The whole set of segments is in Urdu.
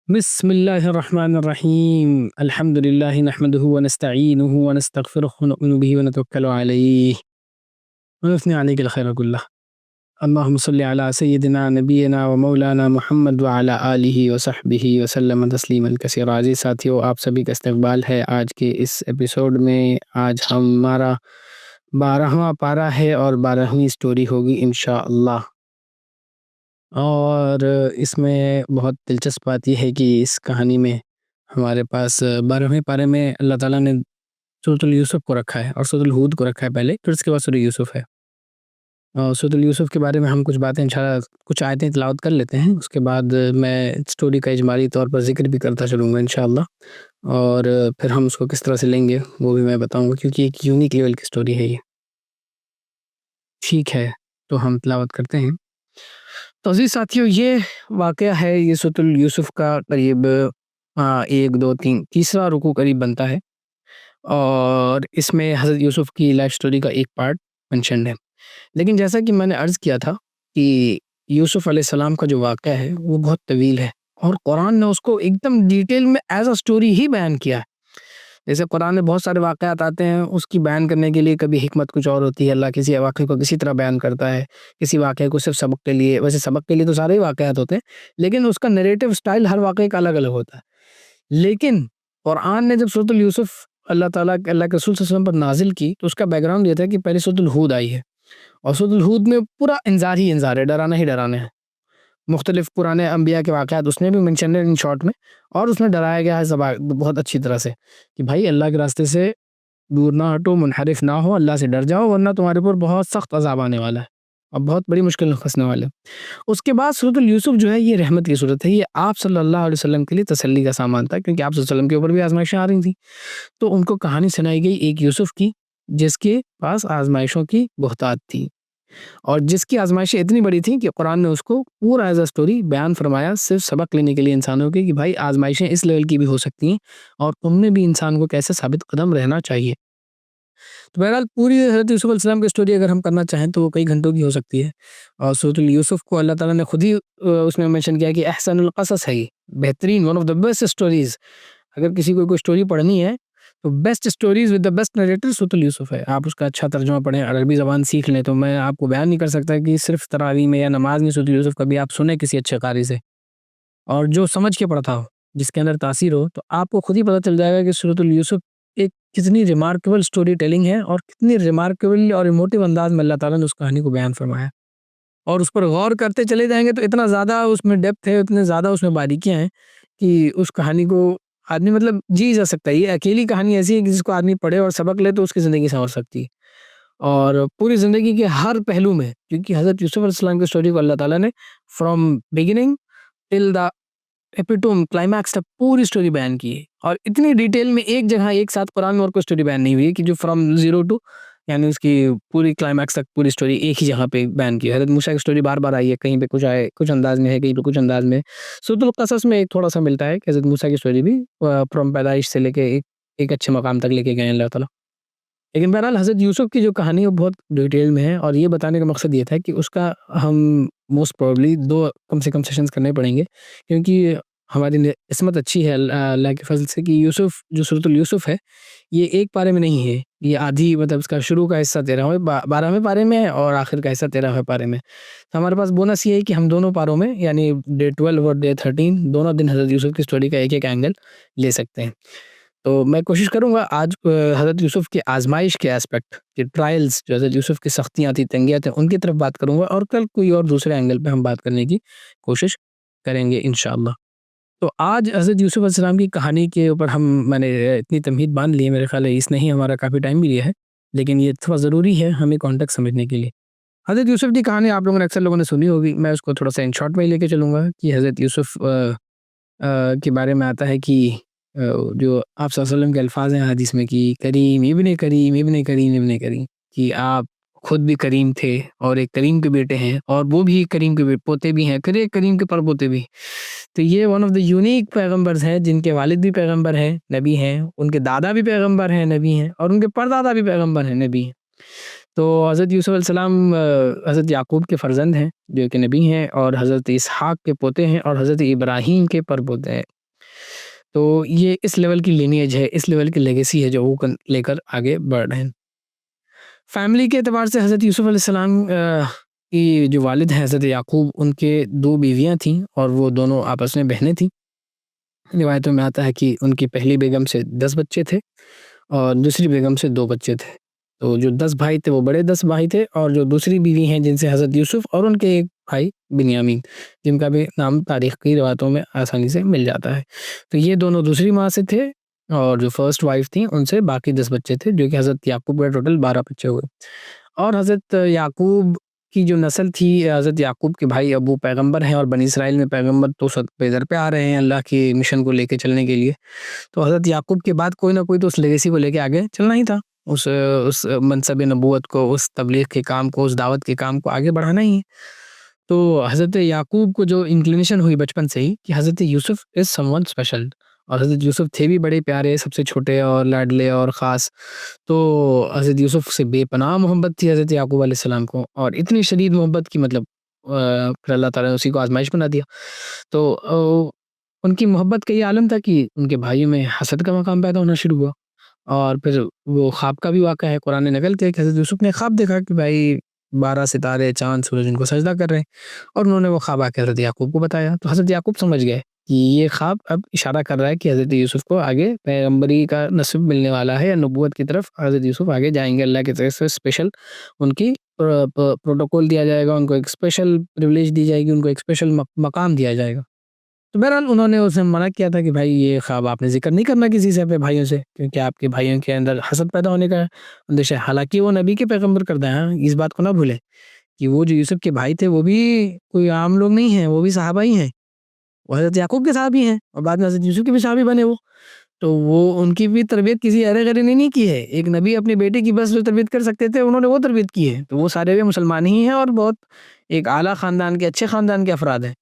بسم الله الرحمن الرحيم الحمد لله نحمده ونستعينه ونستغفره ونؤمن به ونتوكل عليه ونثني عليه الخير كله. اللهم صل على سيدنا نبينا ومولانا محمد وعلى آلہ وصحبہ وسلم تسلیما کثیرا۔ عزیز ساتھیو، آپ سبھی کا استقبال ہے آج کے اس ایپیسوڈ میں۔ آج ہمارا 12واں پارہ ہے اور 12ویں سٹوری ہوگی انشاءاللہ۔ اور اس میں بہت دلچسپ بات یہ ہے کہ اس کہانی میں ہمارے پاس 12ویں پارے میں اللہ تعالیٰ نے سورۃ یوسف کو رکھا ہے اور سورۃ ہود کو رکھا ہے پہلے، پھر اس کے بعد سورۃ یوسف ہے۔ اور سورۃ یوسف کے بارے میں ہم کچھ باتیں انشاءاللہ کچھ آیتیں تلاوت کر لیتے ہیں، اس کے بعد میں سٹوری کا اجمالی طور پر ذکر بھی کرتا چلوں گا انشاءاللہ، اور پھر ہم اس کو کس طرح سے لیں گے وہ بھی میں بتاؤں گا، کیونکہ ایک یونیک لیول کی سٹوری ہے یہ۔ ٹھیک ہے، تو ہم تلاوت کرتے ہیں۔ تو عزیز ساتھیو، یہ واقعہ ہے، یہ سورۃ یوسف کا قریب 1 2 3 تیسرا رکوع قریب بنتا ہے، اور اس میں حضرت یوسف کی لائف سٹوری کا ایک پارٹ منشنڈ ہے۔ لیکن جیسا کہ میں نے عرض کیا تھا کہ یوسف علیہ السلام کا جو واقعہ ہے وہ بہت طویل ہے، اور قرآن نے اس کو ایک دم ڈیٹیل میں ایز اے سٹوری ہی بیان کیا ہے۔ جیسے قرآن میں بہت سارے واقعات آتے ہیں، اس کی بیان کرنے کے لیے کبھی حکمت کچھ اور ہوتی ہے، اللہ کسی واقعے کو کسی طرح بیان کرتا ہے، کسی واقعے کو صرف سبق کے لیے، ویسے سبق کے لیے تو سارے ہی واقعات ہوتے ہیں، لیکن اس کا نیریٹو سٹائل ہر واقعے کا الگ الگ ہوتا ہے۔ لیکن قرآن نے جب سورۃ یوسف اللہ تعالیٰ کے اللہ کے رسول صلی اللہ علیہ وسلم پر نازل کی تو اس کا بیک گراؤنڈ یہ تھا کہ پہلے سورۃ ہود آئی ہے، اور سورۃ ہود میں پورا انذار ہی انذار ہے، ڈرانا ہی ڈرانا ہے۔ مختلف پرانے انبیاء کے واقعات اس نے بھی منشن ہے ان شارٹ میں، اور اس میں ڈرایا گیا ہے بہت اچھی طرح سے کہ بھائی اللہ کے راستے سے دور نہ ہٹو، منحرف نہ ہو، اللہ سے ڈر جاؤ، ورنہ تمہارے اوپر بہت سخت عذاب آنے والا ہے اور بہت بڑی مشکل میں پھنسنے والے۔ اس کے بعد سورۃ یوسف جو ہے یہ رحمت کی صورت ہے، یہ آپ صلی اللہ علیہ وسلم کے لیے تسلی کا سامان تھا، کیونکہ آپ صلی اللہ علیہ وسلم کے اوپر بھی آزمائشیں آ رہی تھیں، تو ان کو کہانی سنائی گئی ایک یوسف کی جس کے پاس آزمائشوں کی بہتات تھی، اور جس کی آزمائشیں اتنی بڑی تھیں کہ قرآن نے اس کو پورا ایز اے سٹوری بیان فرمایا، صرف سبق لینے کے لیے انسانوں کے، کہ بھائی آزمائشیں اس لیول کی بھی ہو سکتی ہیں اور تم نے بھی انسان کو کیسے ثابت قدم رہنا چاہیے۔ تو بہرحال پوری حضرت یوسف علیہ السلام کی سٹوری اگر ہم کرنا چاہیں تو وہ کئی گھنٹوں کی ہو سکتی ہے، اور سورۃ یوسف کو اللہ تعالیٰ نے خود ہی اس میں منشن کیا کہ احسن القصص ہے، یہ بہترین، one of the best stories. اگر کسی کو کوئی سٹوری پڑھنی ہے تو best stories with the best narrator سورۃ یوسف ہے۔ آپ اس کا اچھا ترجمہ پڑھیں، عربی زبان سیکھ لیں، تو میں آپ کو بیان نہیں کر سکتا کہ صرف تراویح میں یا نماز میں سورۃ یوسف کبھی آپ سنیں کسی اچھے قاری سے، اور جو سمجھ کے پڑھتا ہو، جس کے اندر تاثیر ہو، تو آپ کو خود ہی پتہ چل جائے گا کہ سورۃ یوسف ایک کتنی ریمارکیبل سٹوری ٹیلنگ ہے، اور کتنی ریمارکیبل اور ایموٹیو انداز میں اللہ تعالیٰ نے اس کہانی کو بیان فرمایا ہے، اور اس پر غور کرتے چلے جائیں گے تو اتنا زیادہ اس میں ڈیپتھ ہے، اتنے زیادہ اس میں باریکیاں ہیں کہ اس کہانی کو آدمی جی جا سکتا ہے۔ یہ اکیلی کہانی ایسی ہے کہ جس کو آدمی پڑھے اور سبق لے تو اس کی زندگی سنور سکتی ہے، اور پوری زندگی کے ہر پہلو میں، کیونکہ حضرت یوسف علیہ السلام کی سٹوری کو اللہ تعالیٰ نے from beginning till the ایپیٹوم climax تک پوری سٹوری بیان کی ہے، اور اتنی ڈیٹیل میں ایک جگہ ایک ساتھ قرآن میں اور کوئی سٹوری بیان نہیں ہوئی ہے کہ جو فرام زیرو ٹو، یعنی اس کی پوری کلائمیکس تک پوری سٹوری ایک ہی جگہ پہ بیان کی ہے۔ حضرت موسیٰ کی سٹوری بار بار آئی ہے، کہیں پہ کچھ آئے کچھ انداز میں ہے، کہیں پہ کچھ انداز میں۔ سورۃ القصص میں ایک تھوڑا سا ملتا ہے کہ حضرت موسیٰ کی سٹوری بھی فرام پیدائش سے لے کے ایک اچھے مقام تک لے کے گئے ہیں اللہ تعالیٰ۔ لیکن بہرحال حضرت یوسف کی جو کہانی ہے وہ بہت ڈیٹیل میں ہے، اور یہ بتانے کا مقصد یہ تھا کہ اس کا ہم موسٹ پروبلی 2 کم سے کم سیشنز کرنے پڑیں گے، کیونکہ ہماری قسمت اچھی ہے اللہ کے فضل سے کہ یوسف جو سورۃ یوسف ہے یہ ایک پارے میں نہیں ہے، یہ آدھی اس کا شروع کا حصہ 12ویں پارے میں ہے اور آخر کا حصہ 13ویں پارے میں۔ تو ہمارے پاس بونس یہ ہے کہ ہم دونوں پاروں میں، یعنی ڈے 12 اور ڈے 13 دونوں دن حضرت یوسف کی سٹوری کا ایک ایک اینگل لے سکتے ہیں۔ تو میں کوشش کروں گا آج حضرت یوسف کی آزمائش کے ایسپیکٹ، کہ ٹرائلز جو حضرت یوسف کی سختیاں تھیں، تنگیاں تھیں، ان کی طرف بات کروں گا، اور کل کوئی اور دوسرے اینگل پہ ہم بات کرنے کی کوشش کریں گے انشاءاللہ۔ تو آج حضرت یوسف علیہ السلام کی کہانی کے اوپر میں نے اتنی تمہید باندھ لی ہے، میرے خیال ہے اس نے ہی ہمارا کافی ٹائم بھی لیا ہے، لیکن یہ تھوڑا ضروری ہے ہمیں کانٹیکسٹ سمجھنے کے لیے۔ حضرت یوسف کی کہانی آپ لوگوں نے اکثر لوگوں نے سنی ہوگی، میں اس کو تھوڑا سا ان شارٹ میں ہی لے کے چلوں گا کہ حضرت یوسف کے بارے میں آتا ہے کہ جو آپ صلی اللہ علیہ وسلم کے الفاظ ہیں حدیث میں کہ کریم ابن کریم ابن کریم ابن کریم، کہ آپ خود بھی کریم تھے اور ایک کریم کے بیٹے ہیں، اور وہ بھی کریم کے پوتے بھی ہیں، پھر ایک کریم کے پر پوتے بھی۔ تو یہ ون آف دا یونیک پیغمبرز ہیں جن کے والد بھی پیغمبر ہیں، نبی ہیں، ان کے دادا بھی پیغمبر ہیں، نبی ہیں، اور ان کے پردادا بھی پیغمبر ہیں، نبی ہیں۔ تو حضرت یوسف علیہ السلام حضرت یعقوب کے فرزند ہیں جو کہ نبی ہیں، اور حضرت اسحاق کے پوتے ہیں، اور حضرت ابراہیم کے پر پوتے ہیں۔ تو یہ اس لیول کی لینیج ہے، اس لیول کی لیگیسی ہے جو وہ لے کر آگے بڑھ رہے ہیں۔ فیملی کے اعتبار سے حضرت یوسف علیہ السلام کی جو والد ہیں حضرت یعقوب، ان کے 2 بیویاں تھیں اور وہ دونوں آپس میں بہنیں تھیں۔ روایتوں میں آتا ہے کہ ان کی پہلی بیگم سے 10 بچے تھے اور دوسری بیگم سے 2 بچے تھے۔ تو جو 10 بھائی تھے وہ بڑے 10 بھائی تھے، اور جو دوسری بیوی ہیں جن سے حضرت یوسف اور ان کے ایک بھائی بنیامین، جن کا بھی نام تاریخ کی روایتوں میں آسانی سے مل جاتا ہے، تو یہ دونوں دوسری ماں سے تھے، اور جو فرسٹ وائف تھیں ان سے باقی 10 بچے تھے، جو کہ حضرت یعقوب کا ٹوٹل 12 بچے ہوئے۔ اور حضرت یعقوب کی جو نسل تھی، حضرت یعقوب کے بھائی ابو پیغمبر ہیں، اور بنی اسرائیل میں پیغمبر تو سب پیدر پہ آ رہے ہیں اللہ کی مشن کو لے کے چلنے کے لیے، تو حضرت یعقوب کے بعد کوئی نہ کوئی تو اس لیگیسی کو لے کے آگے چلنا ہی تھا، اس منصب نبوت کو، اس تبلیغ کے کام کو، اس دعوت کے کام کو آگے بڑھانا ہی ہے۔ تو حضرت یعقوب کو جو انکلینیشن ہوئی بچپن سے ہی کہ حضرت یوسف از سم ون اسپیشل، اور حضرت یوسف تھے بھی بڑے پیارے، سب سے چھوٹے اور لاڈلے اور خاص، تو حضرت یوسف سے بے پناہ محبت تھی حضرت یعقوب علیہ السلام کو، اور اتنی شدید محبت کی مطلب پھر اللہ تعالیٰ نے اسی کو آزمائش بنا دیا۔ تو ان کی محبت کا یہ عالم تھا کہ ان کے بھائیوں میں حسد کا مقام پیدا ہونا شروع ہوا، اور پھر وہ خواب کا بھی واقعہ ہے، قرآن نے نقل کیا کہ حضرت یوسف نے خواب دیکھا کہ بھائی 12 ستارے چاند سورج ان کو سجدہ کر رہے ہیں، اور انہوں نے وہ خواب آ کے حضرت یعقوب کو بتایا، تو حضرت یعقوب سمجھ گئے کہ یہ خواب اب اشارہ کر رہا ہے کہ حضرت یوسف کو آگے پیغمبری کا نصب ملنے والا ہے، یا نبوت کی طرف حضرت یوسف آگے جائیں گے، اللہ کی طرف سے اسپیشل ان کی پروٹوکول دیا جائے گا، ان کو ایک اسپیشل پریولیج دی جائے گی، ان کو ایک اسپیشل مقام دیا جائے گا۔ تو بہرحال انہوں نے اسے منع کیا تھا کہ بھائی یہ خواب آپ نے ذکر نہیں کرنا کسی سے اپنے بھائیوں سے، کیونکہ آپ کے بھائیوں کے اندر حسد پیدا ہونے کا اندیشہ ہے، حالانکہ وہ نبی کے پیغمبر کردہ ہیں، اس بات کو نہ بھولیں کہ وہ جو یوسف کے بھائی تھے وہ بھی کوئی عام لوگ نہیں ہیں، وہ بھی صحابہ ہی ہیں، وہ حضرت یعقوب کے صحابی ہیں، اور بعد میں حضرت یوسف کے بھی صحابی بنے وہ، تو وہ ان کی بھی تربیت کسی ارے غیرے نے نہیں کی ہے، ایک نبی اپنے بیٹے کی بس جو تربیت کر سکتے تھے انہوں نے وہ تربیت کی ہے، تو وہ سارے بھی مسلمان ہی ہیں اور بہت ایک اعلیٰ خاندان کے، اچھے خاندان کے افراد ہیں۔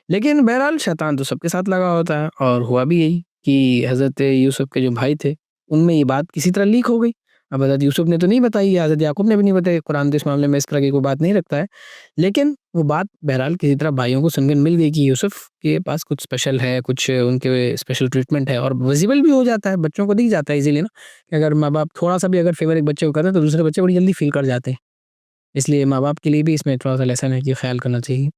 لیکن بہرحال شیطان تو سب کے ساتھ لگا ہوتا ہے، اور ہوا بھی یہی کہ حضرت یوسف کے جو بھائی تھے ان میں یہ بات کسی طرح لیک ہو گئی۔ اب حضرت یوسف نے تو نہیں بتائی، حضرت یعقوب نے بھی نہیں بتائی، قرآن تو اس معاملے میں اس طرح کی کوئی بات نہیں رکھتا ہے، لیکن وہ بات بہرحال کسی طرح بھائیوں کو سنگن مل گئی کہ یوسف کے پاس کچھ اسپیشل ہے، کچھ ان کے اسپیشل ٹریٹمنٹ ہے، اور ویزیبل بھی ہو جاتا ہے، بچوں کو دکھ جاتا ہے ایزیلی نا، کہ اگر ماں باپ تھوڑا سا بھی اگر فیور ایک بچے کو کرتے ہیں تو دوسرے بچے بڑی جلدی فیل کر جاتے ہیں، اس لیے ماں باپ کے لیے بھی اس میں تھوڑا سا لیسن ہے کہ خیال کرنا چاہیے۔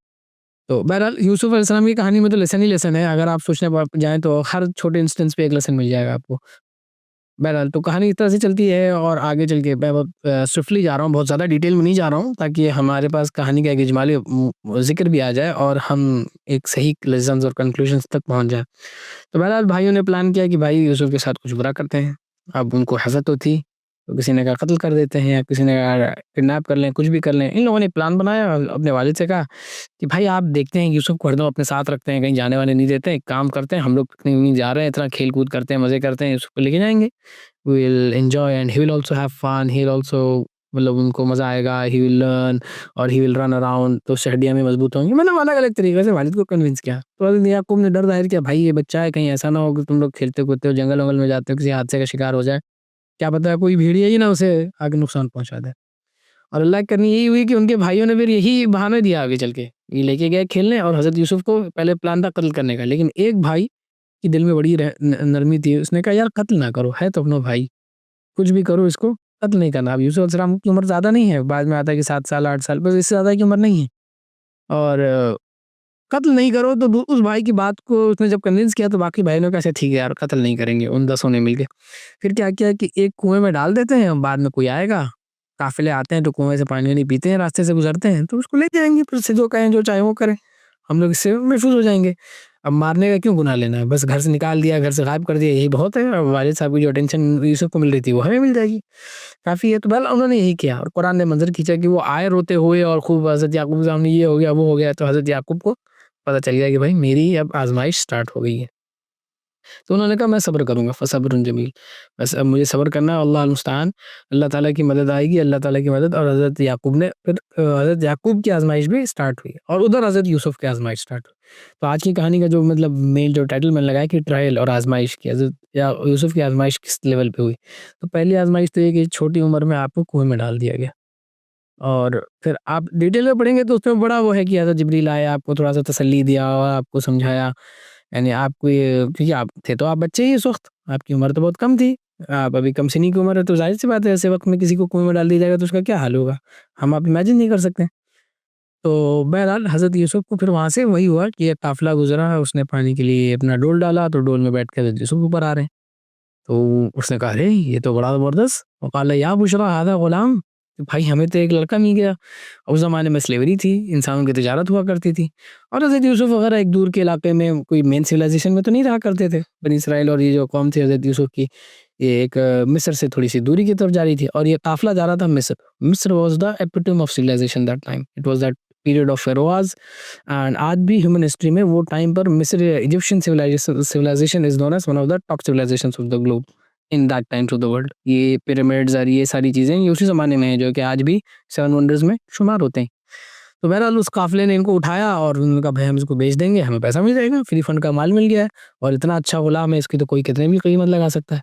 تو بہرحال یوسف علیہ السلام کی کہانی میں تو لیسن ہی لیسن ہے، اگر آپ سوچنے جائیں تو ہر چھوٹے انسٹنس پہ ایک لیسن مل جائے گا آپ کو۔ بہرحال تو کہانی اس طرح سے چلتی ہے، اور آگے چل کے میں بہت سوئفٹلی جا رہا ہوں، بہت زیادہ ڈیٹیل میں نہیں جا رہا ہوں، تاکہ ہمارے پاس کہانی کا ایک اجمالی ذکر بھی آ جائے اور ہم ایک صحیح لیسنز اور کنکلوژنس تک پہنچ جائیں۔ تو بہرحال بھائیوں نے پلان کیا کہ بھائی یوسف کے ساتھ کچھ برا کرتے ہیں، اب ان کو حسد تو تھی، تو کسی نے کہا قتل کر دیتے ہیں، یا کسی نے کہا کڈنیپ کر لیں، کچھ بھی کر لیں، ان لوگوں نے ایک پلان بنایا، اپنے والد سے کہا کہ بھائی آپ دیکھتے ہیں یوسف کو ہر دم اپنے ساتھ رکھتے ہیں، کہیں جانے وانے نہیں دیتے، ایک کام کرتے ہیں ہم لوگ کہیں جا رہے ہیں، اتنا کھیل کود کرتے ہیں، مزے کرتے ہیں، یوسف کو لے کے جائیں گے، we will enjoy and he will also have fun, he will also مطلب ان کو مزہ آئے گا، he will learn اور he will run around، تو شہڈیاں میں مضبوط ہوں گی، مطلب الگ الگ طریقے سے والد کو کنونس کیا۔ تو حضرت یعقوب نے ڈر ظاہر کیا، بھائی یہ بچہ ہے، کہیں ایسا نہ ہو کہ تم لوگ کھیلتے کودتے ہو، جنگل ونگل میں جاتے ہو، کسی حادثے کا شکار ہو جائے، کیا پتہ کوئی بھیڑیا ہی نہ اسے آگے نقصان پہنچا دے۔ اور اللہ کی کرنی یہی ہوئی کہ ان کے بھائیوں نے پھر یہی بہانہ دیا آگے چل کے، یہ لے کے گئے کھیلنے، اور حضرت یوسف کو پہلے پلان تھا قتل کرنے کا، لیکن ایک بھائی کی دل میں بڑی نرمی تھی، اس نے کہا یار قتل نہ کرو، ہے تو اپنا بھائی، کچھ بھی کرو اس کو قتل نہیں کرنا۔ اب یوسف علیہ السلام کی عمر زیادہ نہیں ہے، بعد میں آتا ہے کہ 7 سال 8 سال، بس اس سے زیادہ کی عمر نہیں ہے، اور قتل نہیں کرو، تو اس بھائی کی بات کو اس نے جب کنونس کیا تو باقی بھائیوں نے کہا اچھا ٹھیک ہے یار قتل نہیں کریں گے، ان 10 نے مل کے پھر کیا کیا کہ ایک کنویں میں ڈال دیتے ہیں، بعد میں کوئی آئے گا، قافلے آتے ہیں تو کنویں سے پانی نہیں پیتے ہیں، راستے سے گزرتے ہیں تو اس کو لے جائیں گے، پھر سے جو کہیں جو چاہے وہ کریں، ہم لوگ اس سے محفوظ ہو جائیں گے۔ اب مارنے کا کیوں گناہ لینا ہے، بس گھر سے نکال دیا، گھر سے غائب کر دیا، یہی بہت ہے، اور والد صاحب کی جو اٹینشن یوسف کو مل رہی تھی وہ ہمیں مل جائے گی، کافی ہے۔ تو بہرحال انہوں نے یہی کیا، اور قرآن نے منظر کھینچا کہ وہ آئے روتے ہوئے، اور خوب حضرت یعقوب کے سامنے یہ ہو گیا وہ ہو گیا، تو حضرت یعقوب کو پتہ چل گیا کہ بھائی میری اب آزمائش سٹارٹ ہو گئی ہے، تو انہوں نے کہا میں صبر کروں گا، فصبر جمیل، بس اب مجھے صبر کرنا ہے، اللہ المستعان، اللہ تعالیٰ کی مدد آئے گی، اللہ تعالیٰ کی مدد۔ اور حضرت یعقوب نے پھر حضرت یعقوب کی آزمائش بھی سٹارٹ ہوئی، اور ادھر حضرت یوسف کی آزمائش سٹارٹ ہوئی۔ تو آج کی کہانی کا جو مطلب مین جو ٹائٹل میں نے لگایا کہ ٹرائل اور آزمائش کی، حضرت یوسف کی آزمائش کس لیول پہ ہوئی، تو پہلی آزمائش تو یہ کہ چھوٹی عمر میں آپ کو کنویں میں ڈال دیا گیا، اور پھر آپ ڈیٹیل میں پڑھیں گے تو اس میں بڑا وہ ہے کہ حضرت جبریل آیا، آپ کو تھوڑا سا تسلی دیا اور آپ کو سمجھایا یعنی آپ کو کیونکہ آپ تھے تو آپ بچے ہی اس وقت، آپ کی عمر تو بہت کم تھی، آپ ابھی کم سنی کی عمر ہے، تو ظاہر سی بات ہے ایسے وقت میں کسی کو کنویں میں ڈال دیا جائے گا تو اس کا کیا حال ہوگا، ہم آپ امیجن نہیں کر سکتے۔ تو بہرحال حضرت یوسف کو پھر وہاں سے وہی ہوا کہ ایک قافلہ گزرا، اس نے پانی کے لیے اپنا ڈول ڈالا، تو ڈول میں بیٹھ کے حضرت یوسف اوپر آ رہے ہیں، تو اس نے کہا ارے یہ تو بڑا زبردست، وقال یا بشرا ھذا غلام، بھائی ہمیں تو ایک لڑکا مل گیا۔ اس زمانے میں سلیوری تھی، انسانوں کی تجارت ہوا کرتی تھی، اور حضرت یوسف وغیرہ ایک دور کے علاقے میں کوئی مین سویلائزیشن میں تو نہیں رہا کرتے تھے بنی اسرائیل، اور یہ جو قوم تھی حضرت یوسف کی، یہ ایک مصر سے تھوڑی سی دوری کی طرف جا رہی تھی، اور یہ قافلہ جا رہا تھا مصر۔ مصر was the epitome of civilization that time, it was that period of Pharaohs, and آج بھی ہیومن ہسٹری میں وہ ٹائم پر مصر Egyptian civilization is known as one of the top civilizations of the globe in that time to the world. یہ پیرامڈز اور یہ ساری چیزیں یہ اسی زمانے میں ہیں جو کہ آج بھی 7 ونڈرز میں شمار ہوتے ہیں۔ تو بہرحال اس قافلے نے ان کو اٹھایا اور انہوں نے کہا بھائی ہم اس کو بیچ دیں گے، ہمیں پیسہ مل جائے گا، فری فنڈ کا مال مل گیا ہے، اور اتنا اچھا غلام ہے، اس کی تو کوئی کتنے بھی قیمت لگا سکتا ہے۔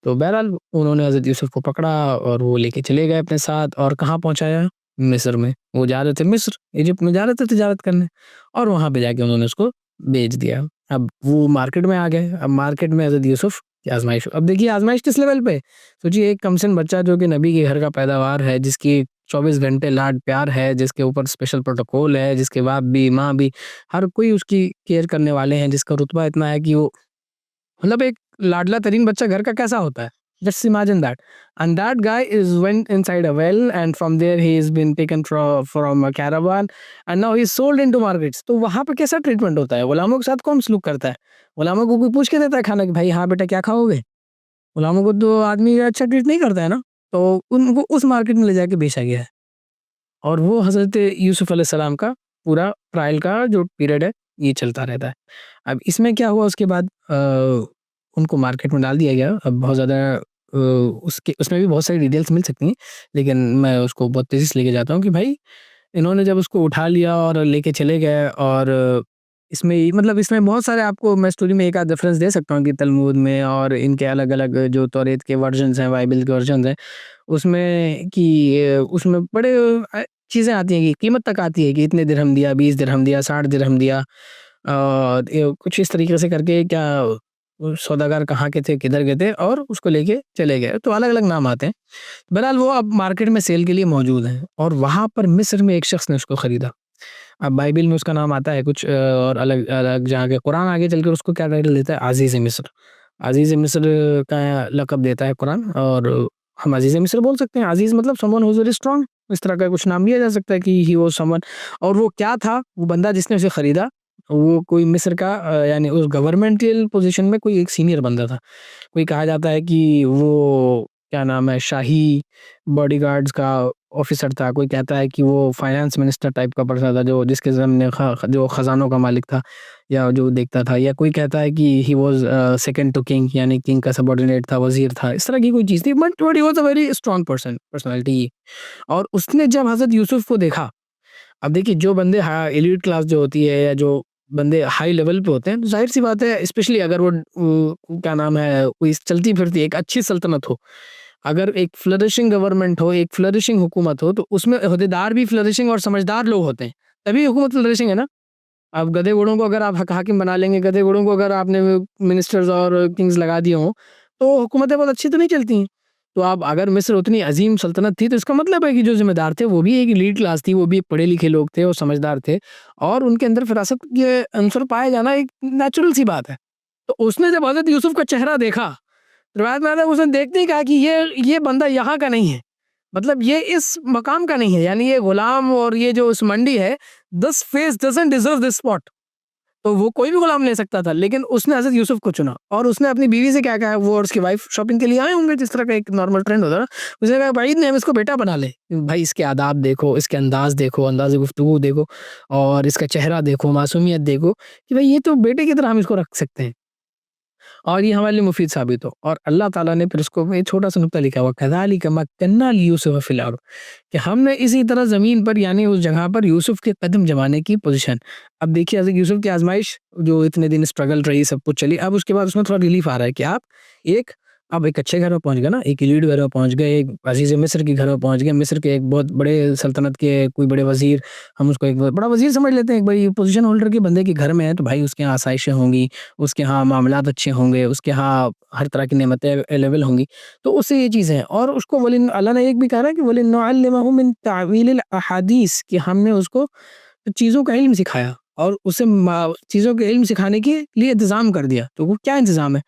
تو بہرحال انہوں نے حضرت یوسف کو پکڑا اور وہ لے کے چلے گئے اپنے ساتھ، اور کہاں پہنچایا؟ مصر میں۔ وہ جا رہے تھے مصر، ایجپٹ میں جا رہے تھے تجارت کرنے، اور وہاں پہ جا کے انہوں نے اس کو بیچ دیا۔ اب وہ مارکیٹ میں آ گئے، اب مارکیٹ میں حضرت یوسف کی آزمائش، اب دیکھیے آزمائش کس لیول پہ، سوچیے ایک کم سن بچہ جو کہ نبی کے گھر کا پیداوار ہے، جس کی 24 گھنٹے لاڈ پیار ہے، جس کے اوپر اسپیشل پروٹوکول ہے، جس کے باپ بھی ماں بھی ہر کوئی اس کی کیئر کرنے والے ہیں، جس کا رتبہ اتنا ہے کہ وہ مطلب ایک لاڈلا ترین بچہ گھر کا کیسا ہوتا ہے، just imagine that, and that guy is went inside a well, and from there he has been taken from a caravan, and now he is sold into markets۔ تو وہاں پہ کیسا ٹریٹمنٹ ہوتا ہے، غلاموں کے ساتھ کون سلوک کرتا ہے؟ غلاموں کو کوئی پوچھ کے دیتا ہے کھانا کہ بھائی ہاں بیٹا کیا کھاؤ گے؟ غلاموں کو تو آدمی اچھا ٹریٹ نہیں کرتا ہے نا، تو ان کو اس مارکیٹ میں لے جا کے بیچا گیا ہے، اور وہ حضرت یوسف علیہ السلام کا پورا ٹرائل کا جو پیریڈ ہے یہ چلتا رہتا ہے۔ اب اس میں کیا ہوا اس کے بعد ان کو مارکیٹ میں ڈال دیا گیا۔ اب بہت زیادہ اس میں بھی بہت ساری ڈیٹیلز مل سکتی ہیں، لیکن میں اس کو بہت تیزی سے لے کے جاتا ہوں کہ بھائی انہوں نے جب اس کو اٹھا لیا اور لے کے چلے گئے، اور اس میں مطلب اس میں بہت سارے آپ کو میں اسٹوری میں ایک آدھ ریفرنس دے سکتا ہوں کہ تلمود میں اور ان کے الگ الگ جو توریت کے ورژنز ہیں، بائبل کے ورژنز ہیں، اس میں کہ اس میں بڑے چیزیں آتی ہیں کہ قیمت تک آتی ہے کہ اتنے درہم دیا، 20 درہم دیا، 60 درہم دیا، اور کچھ اس طریقے سے کر کے کیا سوداگار کہاں کے تھے، کدھر گئے تھے، اور اس کو لے کے چلے گئے، تو الگ الگ نام آتے ہیں۔ بہرحال وہ اب مارکیٹ میں سیل کے لیے موجود ہیں، اور وہاں پر مصر میں ایک شخص نے اس کو خریدا۔ اب بائبل میں اس کا نام آتا ہے کچھ اور الگ الگ، جہاں کے قرآن آگے چل کر اس کو کیا ٹائٹل دیتا ہے، عزیز مصر۔ عزیز مصر کا لقب دیتا ہے قرآن، اور ہم عزیز مصر بول سکتے ہیں۔ عزیز مطلب someone who is very strong، اس طرح کا کچھ نام لیا جا سکتا ہے کہ he was someone۔ اور وہ کیا تھا، وہ بندہ جس نے اسے خریدا وہ کوئی مصر کا یعنی اس گورنمنٹل پوزیشن میں کوئی ایک سینئر بندہ تھا، کوئی کہا جاتا ہے کہ وہ کیا نام ہے شاہی باڈی گارڈز کا آفیسر تھا، کوئی کہتا ہے کہ وہ فائنانس منسٹر ٹائپ کا پرسن تھا، جو جس کے ضمن جو خزانوں کا مالک تھا یا جو دیکھتا تھا، یا کوئی کہتا ہے کہ he was second to king, یعنی کنگ کا سبارڈینیٹ تھا، وزیر تھا، اس طرح کی کوئی چیز تھی، but he was a very strong personality. اور اس نے جب حضرت یوسف کو دیکھا، اب دیکھیے جو بندے ایلیٹ کلاس جو ہوتی ہے، یا جو بندے ہائی لیول پہ ہوتے ہیں، تو ظاہر سی بات ہے اسپیشلی اگر وہ کیا نام ہے کوئی چلتی پھرتی ایک اچھی سلطنت ہو، اگر ایک فلرشنگ گورنمنٹ ہو، ایک فلرشنگ حکومت ہو، تو اس میں عہدیدار بھی فلرشنگ اور سمجھدار لوگ ہوتے ہیں، تبھی حکومت فلرشنگ ہے نا۔ اب گدھے گھوڑوں کو اگر آپ حاکم بنا لیں گے، گدھے گھوڑوں کو اگر آپ نے منسٹرز اور کنگز لگا دیے ہوں، تو حکومتیں بہت اچھی تو نہیں چلتی ہیں۔ تو اب اگر مصر اتنی عظیم سلطنت تھی، تو اس کا مطلب ہے کہ جو ذمہ دار تھے وہ بھی ایک لیڈ کلاس تھی، وہ بھی پڑھے لکھے لوگ تھے اور سمجھدار تھے، اور ان کے اندر فراست کے عنصر پائے جانا ایک نیچرل سی بات ہے۔ تو اس نے جب حضرت یوسف کا چہرہ دیکھا، روایت میں آتا ہے اس نے دیکھتے ہی کہا کہ یہ بندہ یہاں کا نہیں ہے، مطلب یہ اس مقام کا نہیں ہے، یعنی یہ غلام اور یہ جو اس منڈی ہے، this face doesn't deserve this spot۔ تو وہ کوئی بھی غلام لے سکتا تھا، لیکن اس نے حضرت یوسف کو چنا، اور اس نے اپنی بیوی سے کیا کہا، وہ اور اس کی وائف شاپنگ کے لیے آئے ہوں گے، جس طرح کا ایک نارمل ٹرینڈ ہوتا ہے نا، اس نے کہا بھائی نے ہم اس کو بیٹا بنا لے، بھائی اس کے آداب دیکھو، اس کے انداز دیکھو، انداز گفتگو دیکھو، اور اس کا چہرہ دیکھو، معصومیت دیکھو، کہ بھائی یہ تو بیٹے کی طرح ہم اس کو رکھ سکتے ہیں، اور یہ ہمارے لیے مفید ثابت ہو۔ اور اللہ تعالیٰ نے پھر اس کو ایک چھوٹا سا نقطہ لکھا ہوا، کذالک مکننا لیوسف فی الارض، کہ ہم نے اسی طرح زمین پر یعنی اس جگہ پر یوسف کے قدم جمانے کی پوزیشن۔ اب دیکھیے حضرت یوسف کی آزمائش جو اتنے دن اسٹرگل رہی، سب کچھ چلی، اب اس کے بعد اس میں تھوڑا ریلیف آ رہا ہے کہ آپ ایک اب ایک اچھے گھر میں پہنچ گئے نا، ایک ایلیٹ گھر میں پہنچ گئے، ایک عزیز مصر کے گھر میں پہنچ گئے، مصر کے ایک بہت بڑے سلطنت کے کوئی بڑے وزیر، ہم اس کو ایک بڑا وزیر سمجھ لیتے ہیں، ایک بڑی پوزیشن ہولڈر کے بندے کے گھر میں ہے، تو بھائی اس کے یہاں آسائشیں ہوں گی، اس کے ہاں معاملات اچھے ہوں گے، اس کے ہاں ہر طرح کی نعمتیں اویلیبل ہوں گی، تو اس سے یہ چیزیں ہیں۔ اور اس کو اللہ نے ایک بھی کہا ہے کہ وَلِنُعَلِّمَهُ مِن تَعْوِيلِ الْأَحَادِيثِ، کہ ہم نے اس کو چیزوں کا علم سکھایا اور اسے چیزوں کے علم سکھانے کے لیے انتظام کر دیا۔ تو وہ کیا انتظام ہے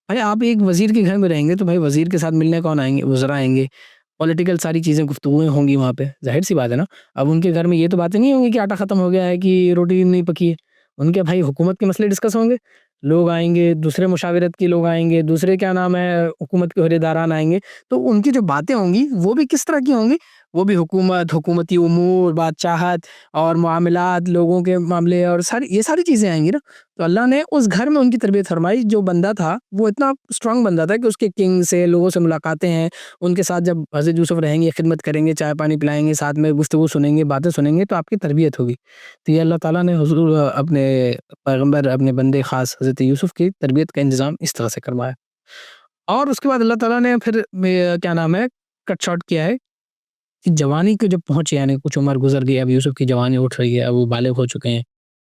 بھائی؟ آپ ایک وزیر کے گھر میں رہیں گے تو بھائی وزیر کے ساتھ ملنے کون آئیں گے؟ وزراء آئیں گے، پولیٹیکل ساری چیزیں گفتگویں ہوں گی وہاں پہ، ظاہر سی بات ہے نا۔ اب ان کے گھر میں یہ تو باتیں نہیں ہوں گی کہ آٹا ختم ہو گیا ہے، کہ روٹی نہیں پکی ہے، ان کے بھائی حکومت کے مسئلے ڈسکس ہوں گے، لوگ آئیں گے، دوسرے مشاورت کے لوگ آئیں گے، دوسرے کیا نام ہے حکومت کے عہدیداران آئیں گے، تو ان کی جو باتیں ہوں گی وہ بھی کس طرح کی ہوں گی؟ وہ بھی حکومتی امور، بادشاہت اور معاملات، لوگوں کے معاملے اور یہ ساری چیزیں آئیں گی نا۔ تو اللہ نے اس گھر میں ان کی تربیت فرمائی۔ جو بندہ تھا وہ اتنا اسٹرانگ بندہ تھا کہ اس کے کنگ سے، لوگوں سے ملاقاتیں ہیں، ان کے ساتھ جب حضرت یوسف رہیں گے، خدمت کریں گے، چائے پانی پلائیں گے، ساتھ میں گفتگو سنیں گے، باتیں سنیں گے، تو آپ کی تربیت ہوگی۔ تو یہ اللہ تعالیٰ نے حضور اپنے پیغمبر، اپنے بندے خاص حضرت یوسف کی تربیت کا انتظام اس طرح سے کروایا۔ اور اس کے بعد اللہ تعالیٰ نے پھر کیا نام ہے کٹ شاٹ کیا ہے کہ جوانی کو جب پہنچے، یعنی کچھ عمر گزر گئی، اب یوسف کی جوانی اٹھ رہی ہے، اب وہ بالغ ہو چکے ہیں،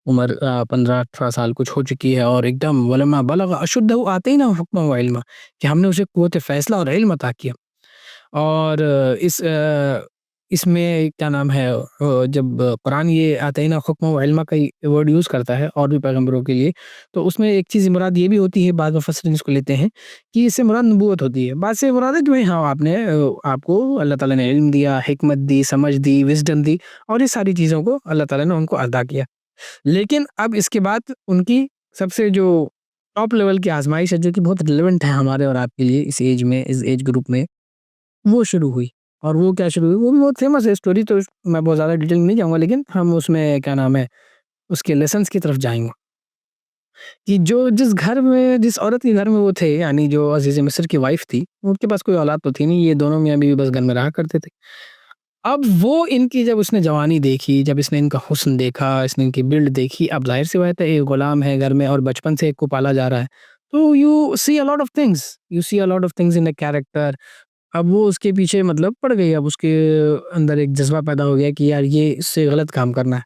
عمر 15-18 سال کچھ ہو چکی ہے، اور ایک دم ولما بلغ اشدہ آتینہ حکما و علما، کہ ہم نے اسے قوت فیصلہ اور علم عطا کیا۔ اور اس میں کیا نام ہے جب قرآن یہ آتینہ حکم و علما کا ورڈ یوز کرتا ہے اور بھی پیغمبروں کے لیے، تو اس میں ایک چیز مراد یہ بھی ہوتی ہے، بعض مفسرین اس کو لیتے ہیں کہ اس سے مراد نبوت ہوتی ہے، بعض سے مراد ہے کہ ہاں آپ کو اللہ تعالیٰ نے علم دیا، حکمت دی، سمجھ دی، وزڈم دی، اور یہ ساری چیزوں کو اللہ تعالیٰ نے ان کو عطا کیا۔ لیکن اب اس کے بعد ان کی سب سے جو ٹاپ لیول کی آزمائش ہے، جو کہ بہت ریلیونٹ ہے ہمارے اور آپ کے لیے اس ایج میں، اس ایج گروپ میں، وہ شروع ہوئی۔ اور وہ کیا شروع ہوئی؟ وہ بھی بہت فیمس ہے اسٹوری، تو میں بہت زیادہ ڈیٹیل میں نہیں جاؤں گا، لیکن ہم اس میں کیا نام ہے اس کے لیسنس کی طرف جائیں گے کہ جس گھر میں، جس عورت کے گھر میں وہ تھے، یعنی جو عزیز مصر کی وائف تھی، ان کے پاس کوئی اولاد تو تھی نہیں، یہ دونوں میاں بیوی بس گھر میں رہا کرتے تھے۔ اب وہ ان کی جب اس نے جوانی دیکھی، جب اس نے ان کا حسن دیکھا، اس نے ان کی بلڈ دیکھی، اب ظاہر سی بات ہے ایک غلام ہے گھر میں اور بچپن سے ایک کو پالا جا رہا ہے، تو you see a lot of things, you see a lot of things in a character. اب وہ اس کے پیچھے مطلب پڑ گئی، اب اس کے اندر ایک جذبہ پیدا ہو گیا کہ یار یہ اس سے غلط کام کرنا ہے۔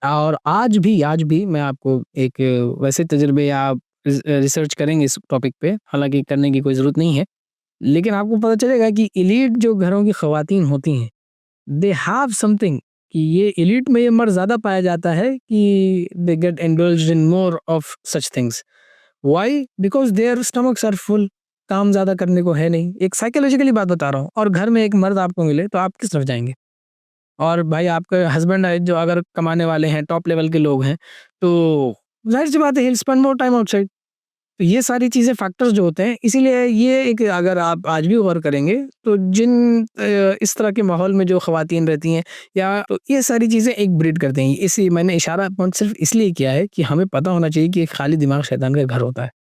اور آج بھی میں آپ کو ایک ویسے تجربے، یا ریسرچ کریں گے اس ٹاپک پہ، حالانکہ کرنے کی کوئی ضرورت نہیں ہے، لیکن آپ کو پتہ چلے گا کہ ایلیٹ جو گھروں کی خواتین ہوتی ہیں، دے ہیو سم تھنگ، کہ یہ ایلیٹ میں یہ مرد زیادہ پایا جاتا ہے کہ they get indulged in more of such things. Why? Because their stomachs are full, کام زیادہ کرنے کو ہے نہیں۔ ایک سائیکولوجیکلی بات بتا رہا ہوں، اور گھر میں ایک مرد آپ کو ملے تو آپ کس طرف جائیں گے؟ اور بھائی آپ کے ہسبینڈ جو اگر کمانے والے ہیں، ٹاپ لیول کے لوگ ہیں، تو ظاہر سی بات ہے he will spend more time outside. تو یہ ساری چیزیں فیکٹرز جو ہوتے ہیں، اسی لیے یہ ایک اگر آپ آج بھی غور کریں گے تو جن اس طرح کے ماحول میں جو خواتین رہتی ہیں، یا تو یہ ساری چیزیں ایک بریڈ کرتے ہیں۔ اسی میں نے اشارہ صرف اس لیے کیا ہے کہ ہمیں پتہ ہونا چاہیے کہ ایک خالی دماغ شیطان کا گھر ہوتا ہے،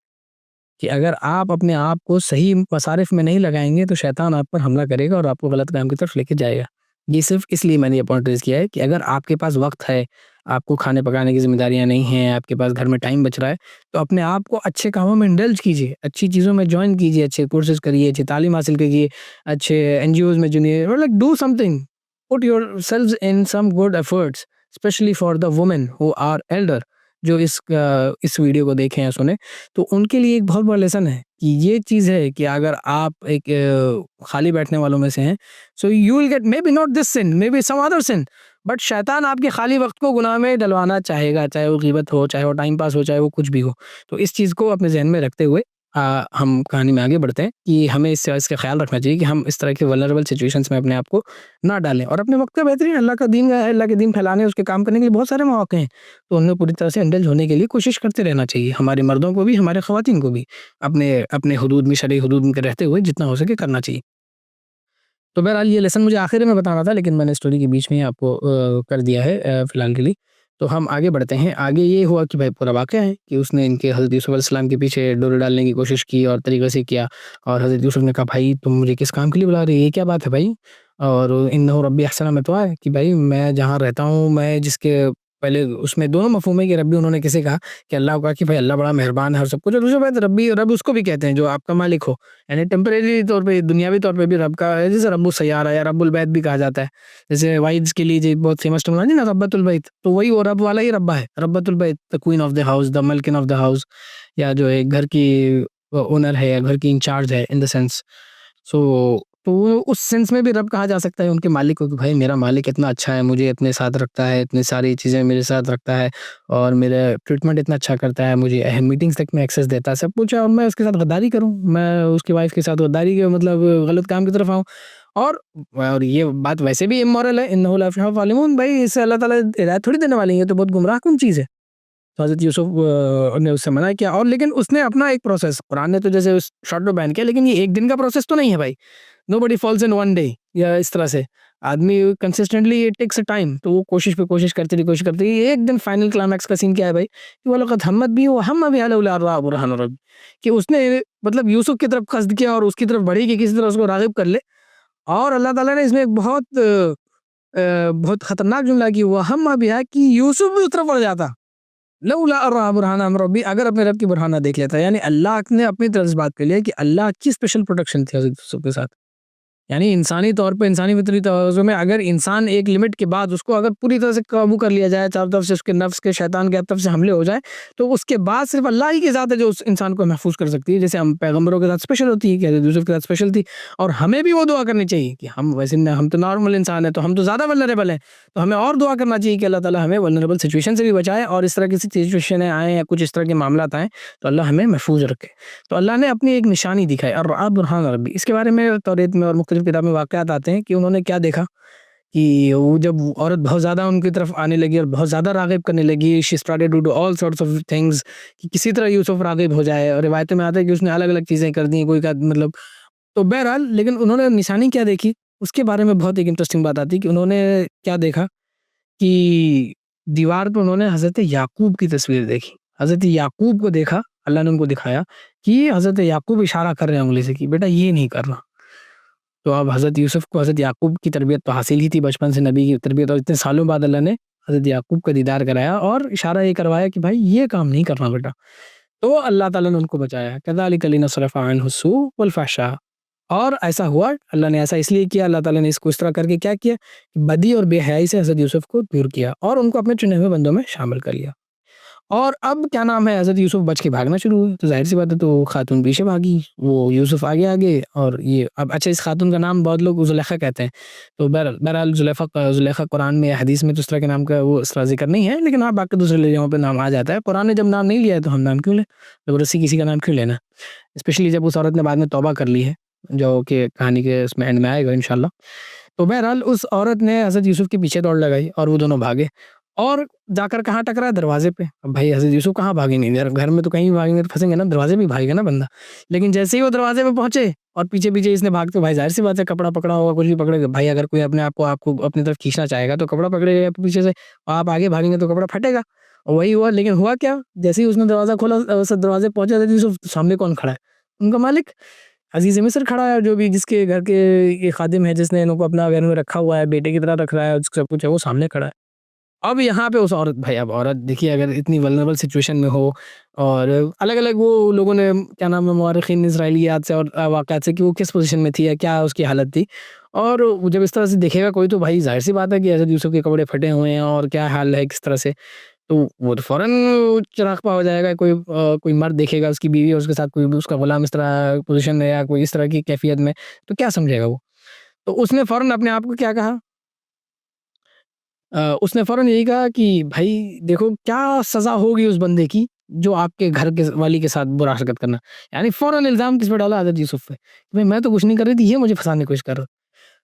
کہ اگر آپ اپنے آپ کو صحیح مصارف میں نہیں لگائیں گے تو شیطان آپ پر حملہ کرے گا اور آپ کو غلط کام کی طرف لے کے جائے گا۔ یہ صرف اس لیے میں نے یہ پوائنٹ ریز کیا ہے کہ اگر آپ کے پاس وقت ہے، آپ کو کھانے پکانے کی ذمہ داریاں نہیں ہیں، آپ کے پاس گھر میں ٹائم بچ رہا ہے، تو اپنے آپ کو اچھے کاموں میں انڈلج کیجیے، اچھی چیزوں میں جوائن کیجیے، اچھے کورسز کریے، اچھی تعلیم حاصل کیجیے، اچھے این جی اوز میں جنیے، like do something, put yourselves in some good efforts, especially for the women who are elder, جو اس ویڈیو کو دیکھیں یا سنیں، تو ان کے لیے ایک بہت بڑا لیسن ہے کہ یہ چیز ہے کہ اگر آپ ایک خالی بیٹھنے والوں میں سے ہیں، so you will get maybe not this son, maybe some other son, but شیطان آپ کے خالی وقت کو گناہ میں ڈلوانا چاہے گا، چاہے وہ غیبت ہو، چاہے وہ ٹائم پاس ہو، چاہے وہ کچھ بھی ہو۔ تو اس چیز کو اپنے ذہن میں رکھتے ہوئے ہم کہانی میں آگے بڑھتے ہیں کہ ہمیں اس کا خیال رکھنا چاہیے کہ ہم اس طرح کے ولنریبل سچویشنز میں اپنے آپ کو نہ ڈالیں، اور اپنے وقت کا بہترین اللہ کا دین ہے، اللہ کے دین پھیلانے، اس کے کام کرنے کے لیے بہت سارے مواقع ہیں، تو ان میں پوری طرح سے انڈلج ہونے کے لیے کوشش کرتے رہنا چاہیے، ہمارے مردوں کو بھی، ہمارے خواتین کو بھی، اپنے حدود میں، شرعی حدود میں رہتے ہوئے جتنا ہو سکے کرنا چاہیے۔ تو بہرحال یہ لیسن مجھے آخر میں بتانا تھا، لیکن میں نے اسٹوری کے بیچ میں ہی آپ کو کر دیا ہے فی الحال کے لیے۔ تو ہم آگے بڑھتے ہیں۔ آگے یہ ہوا کہ بھائی پورا واقعہ ہے کہ اس نے ان کے حضرت یوسف علیہ السلام کے پیچھے ڈورے ڈالنے کی کوشش کی اور طریقے سے کیا، اور حضرت یوسف نے کہا بھائی تم مجھے کس کام کے لیے بلا رہے، یہ کیا بات ہے بھائی؟ اور انہ ربی احسن مثوایا، کہ بھائی میں جہاں رہتا ہوں، میں جس کے پہلے اس میں دونوں مفہوم ہے کہ ربی انہوں نے کسے کہا کہ اللہ کو کہا کہ بھائی اللہ بڑا مہربان ہے اور سب کچھ، اور دوسری بات رب اس کو بھی کہتے ہیں جو آپ کا مالک ہو، یعنی ٹیمپریری طور پہ دنیاوی طور پہ بھی رب کا ہے، جیسے رب السیارہ یا رب البیت بھی کہا جاتا ہے، جیسے وائدز کے لیے جو بہت فیمس ٹرم ہے نا ربۃ البیت، تو وہی وہ رب والا ہی ربا ہے، ربۃ البیت، دا کوئین آف دا ہاؤس، دا ملکن آف دا ہاؤس، یا جو ہے گھر کی اونر ہے یا گھر کی انچارج ہے ان دا سینس. سو تو اس سینس میں بھی رب کہا جا سکتا ہے ان کے مالک کو کہ بھائی میرا مالک اتنا اچھا ہے، مجھے اتنے ساتھ رکھتا ہے، اتنی ساری چیزیں میرے ساتھ رکھتا ہے، اور میرا ٹریٹمنٹ اتنا اچھا کرتا ہے، مجھے اہم میٹنگس تک میں ایکسیس دیتا ہے، سب کچھ ہے، اور میں اس کے ساتھ غداری کروں، میں اس کی وائف کے ساتھ غداری کے مطلب غلط کام کی طرف آؤں. اور یہ بات ویسے بھی امورل ہے، انہ لا یفلح الظالمون، بھائی اس سے اللہ تعالیٰ ہدایت تھوڑی دینے والے ہیں، یہ تو بہت گمراہ کن چیز ہے. تو حضرت یوسف نے اس سے منع کیا، اور لیکن اس نے اپنا ایک پروسیس، قرآن نے تو جیسے شارٹ میں بیان کیا، لیکن یہ ایک دن کا پروسیس تو نہیں ہے بھائی. نو بڈی فالز ان ون ڈے، یا اس طرح سے آدمی consistently it takes a time, تو وہ کوشش کرتی رہی. ایک دن فائنل کلائمیکس کا سین کیا ہے بھائی کہ وَلَقَدْ هَمَّتْ بِهِ وَهَمَّ بِهَا لَوْلَا أَن رَأَىٰ بُرْهَانَ رَبِّهِ، کہ اس نے مطلب یوسف کی طرف قصد کیا اور اس کی طرف بڑھی کہ کسی طرح اس کو راغب کر لے. اور اللہ تعالیٰ نے اس میں ایک بہت خطرناک جملہ کی، وَهَمَّ بِهَا، کہ یوسف بھی اس طرف بڑھ جاتا، لولا ان رأى برهان من ربی، اگر اپنے رب کی برہانہ دیکھ لیتا. یعنی اللہ نے اپنی طرف سے بات کر لیا کہ اللہ کی اسپیشل پروٹیکشن تھی حضرت یوسف کے ساتھ. یعنی انسانی طور پہ، انسانی فطری توازن میں اگر انسان ایک لمٹ کے بعد اس کو اگر پوری طرح سے قابو کر لیا جائے، چاروں طرف سے اس کے نفس کے، شیطان کے طرف سے حملے ہو جائے، تو اس کے بعد صرف اللہ ہی کی ذات ہے جو اس انسان کو محفوظ کر سکتی ہے. جیسے ہم پیغمبروں کے ساتھ اسپیشل ہوتی ہے کہ حضرت یوسف کے ساتھ اسپیشل تھی، اور ہمیں بھی وہ دعا کرنی چاہیے کہ ہم ویسے ہم تو نارمل انسان ہیں، تو ہم تو زیادہ ولنریبل ہیں، تو ہمیں اور دعا کرنا چاہیے کہ اللہ تعالیٰ ہمیں ولنریبل سچویشن سے بھی بچائے، اور اس طرح کی سچویشنیں آئیں یا کچھ اس طرح کے معاملات آئیں تو اللہ ہمیں محفوظ رکھے. تو اللہ نے اپنی ایک نشانی دکھائی، اور رأى برهان ربی. اس کے بارے میں توریت میں اور مختلف کتابوں میں واقعات آتے ہیں کہ انہوں نے کیا دیکھا کہ وہ جب عورت بہت زیادہ ان کی طرف آنے لگی اور بہت زیادہ راغب کرنے لگی، she started to do all sorts of things، کہ کسی طرح یوسف راغب ہو جائے، اور روایتوں میں آتا ہے کہ اس نے الگ الگ چیزیں کر دیں، کوئی کا مطلب. تو بہرحال لیکن انہوں نے نشانی کیا دیکھی، اس کے بارے میں بہت ایک انٹرسٹنگ بات آتی ہے کہ انہوں نے کیا دیکھا کہ دیوار پہ انہوں نے حضرت یعقوب کی تصویر دیکھی. حضرت یعقوب کو دیکھا، اللہ نے ان کو دکھایا کہ حضرت یعقوب اشارہ کر رہے ہیں انگلی سے کہ بیٹا یہ نہیں کرنا. تو اب حضرت یوسف کو حضرت یعقوب کی تربیت تو حاصل ہی تھی بچپن سے، نبی کی تربیت، اور اتنے سالوں بعد اللہ نے حضرت یعقوب کا دیدار کرایا اور اشارہ یہ کروایا کہ بھائی یہ کام نہیں کرنا بیٹا. تو اللہ تعالیٰ نے ان کو بچایا، کذالک لنصرف عنہ السوء والفحشاء. اور ایسا ہوا، اللہ نے ایسا اس لیے کیا، اللہ تعالیٰ نے اس کو اس طرح کر کے کیا کیا کہ بدی اور بے حیائی سے حضرت یوسف کو دور کیا اور ان کو اپنے چنے ہوئے بندوں میں شامل کر لیا. اور اب کیا نام ہے، حضرت یوسف بچ کے بھاگنا شروع ہوئی، تو ظاہر سی بات ہے تو خاتون پیچھے بھاگی، وہ یوسف آگے، اور یہ اب اچھا اس خاتون کا نام بہت لوگ زلیخا کہتے ہیں. تو بہرحال زلیخا قرآن میں حدیث میں تو اس طرح کے نام کا وہ اس طرح ذکر نہیں ہے، لیکن ہاں باقی دوسرے جگہوں پہ نام آ جاتا ہے. قرآن نے جب نام نہیں لیا ہے تو ہم نام کیوں لیں، زبردستی کسی کا نام کیوں لینا، اسپیشلی جب اس عورت نے بعد میں توبہ کر لی ہے، جو کہ کہانی کے اس میں اینڈ میں آئے گا انشاءاللہ. تو بہرحال اس عورت نے حضرت یوسف کے پیچھے دوڑ لگائی اور وہ دونوں بھاگے، اور جا کر کہاں ٹکرا، دروازے پہ. اب بھائی حضرت یوسف کہاں بھاگیں گے، گھر میں تو کہیں بھاگیں گے تو پھنسیں گے نا، دروازے بھی بھاگے گا نا بندہ. لیکن جیسے ہی وہ دروازے پہ پہنچے اور پیچھے اس نے بھاگتے، بھائی ظاہر سی بات ہے کپڑا پکڑا ہوگا، کچھ بھی پکڑے گا بھائی. اگر کوئی آپ کو اپنی طرف کھینچنا چاہے گا تو کپڑا پکڑے گا پیچھے سے، آپ آگے بھاگیں گے تو کپڑا پھٹے گا. وہی ہوا. لیکن ہوا کیا، جیسے ہی اس نے دروازہ کھولا، دروازے پہنچا حضرت یوسف، سامنے کون کھڑا ہے، ان کا مالک عزیز مصر کھڑا ہے، جو بھی جس کے گھر کے یہ خادم ہے، جس نے ان کو اپنا گھر میں رکھا ہوا ہے، بیٹے کی طرح رکھ رہا ہے، سب کچھ ہے، وہ سامنے کھڑا ہے. اب یہاں پہ اس عورت، بھائی اب عورت دیکھیے اگر اتنی ولنریبل سچویشن میں ہو، اور الگ الگ وہ لوگوں نے کیا نام ہے مورخین اسرائیلیات سے اور واقعات سے کہ وہ کس پوزیشن میں تھی یا کیا اس کی حالت تھی، اور جب اس طرح سے دیکھے گا کوئی تو بھائی ظاہر سی بات ہے کہ حضرت یوسف کے کپڑے پھٹے ہوئے ہیں اور کیا حال ہے کس طرح سے، تو وہ تو فوراً چراغ پا ہو جائے گا. کوئی مرد دیکھے گا اس کی بیوی اور اس کے ساتھ کوئی اس کا غلام اس طرح پوزیشن ہے یا کوئی اس طرح کی کیفیت میں، تو کیا سمجھے گا وہ. تو اس نے فوراً اپنے آپ کو کیا کہا، اس نے فوراً یہی کہا کہ بھائی دیکھو کیا سزا ہوگی اس بندے کی جو آپ کے گھر کے والی کے ساتھ برا حرکت کرنا. یعنی فوراً الزام کس پہ ڈالا، حضرت یوسف پہ، بھائی میں تو کچھ نہیں کر رہی تھی، یہ مجھے پھنسانے کی کوشش کر رہا.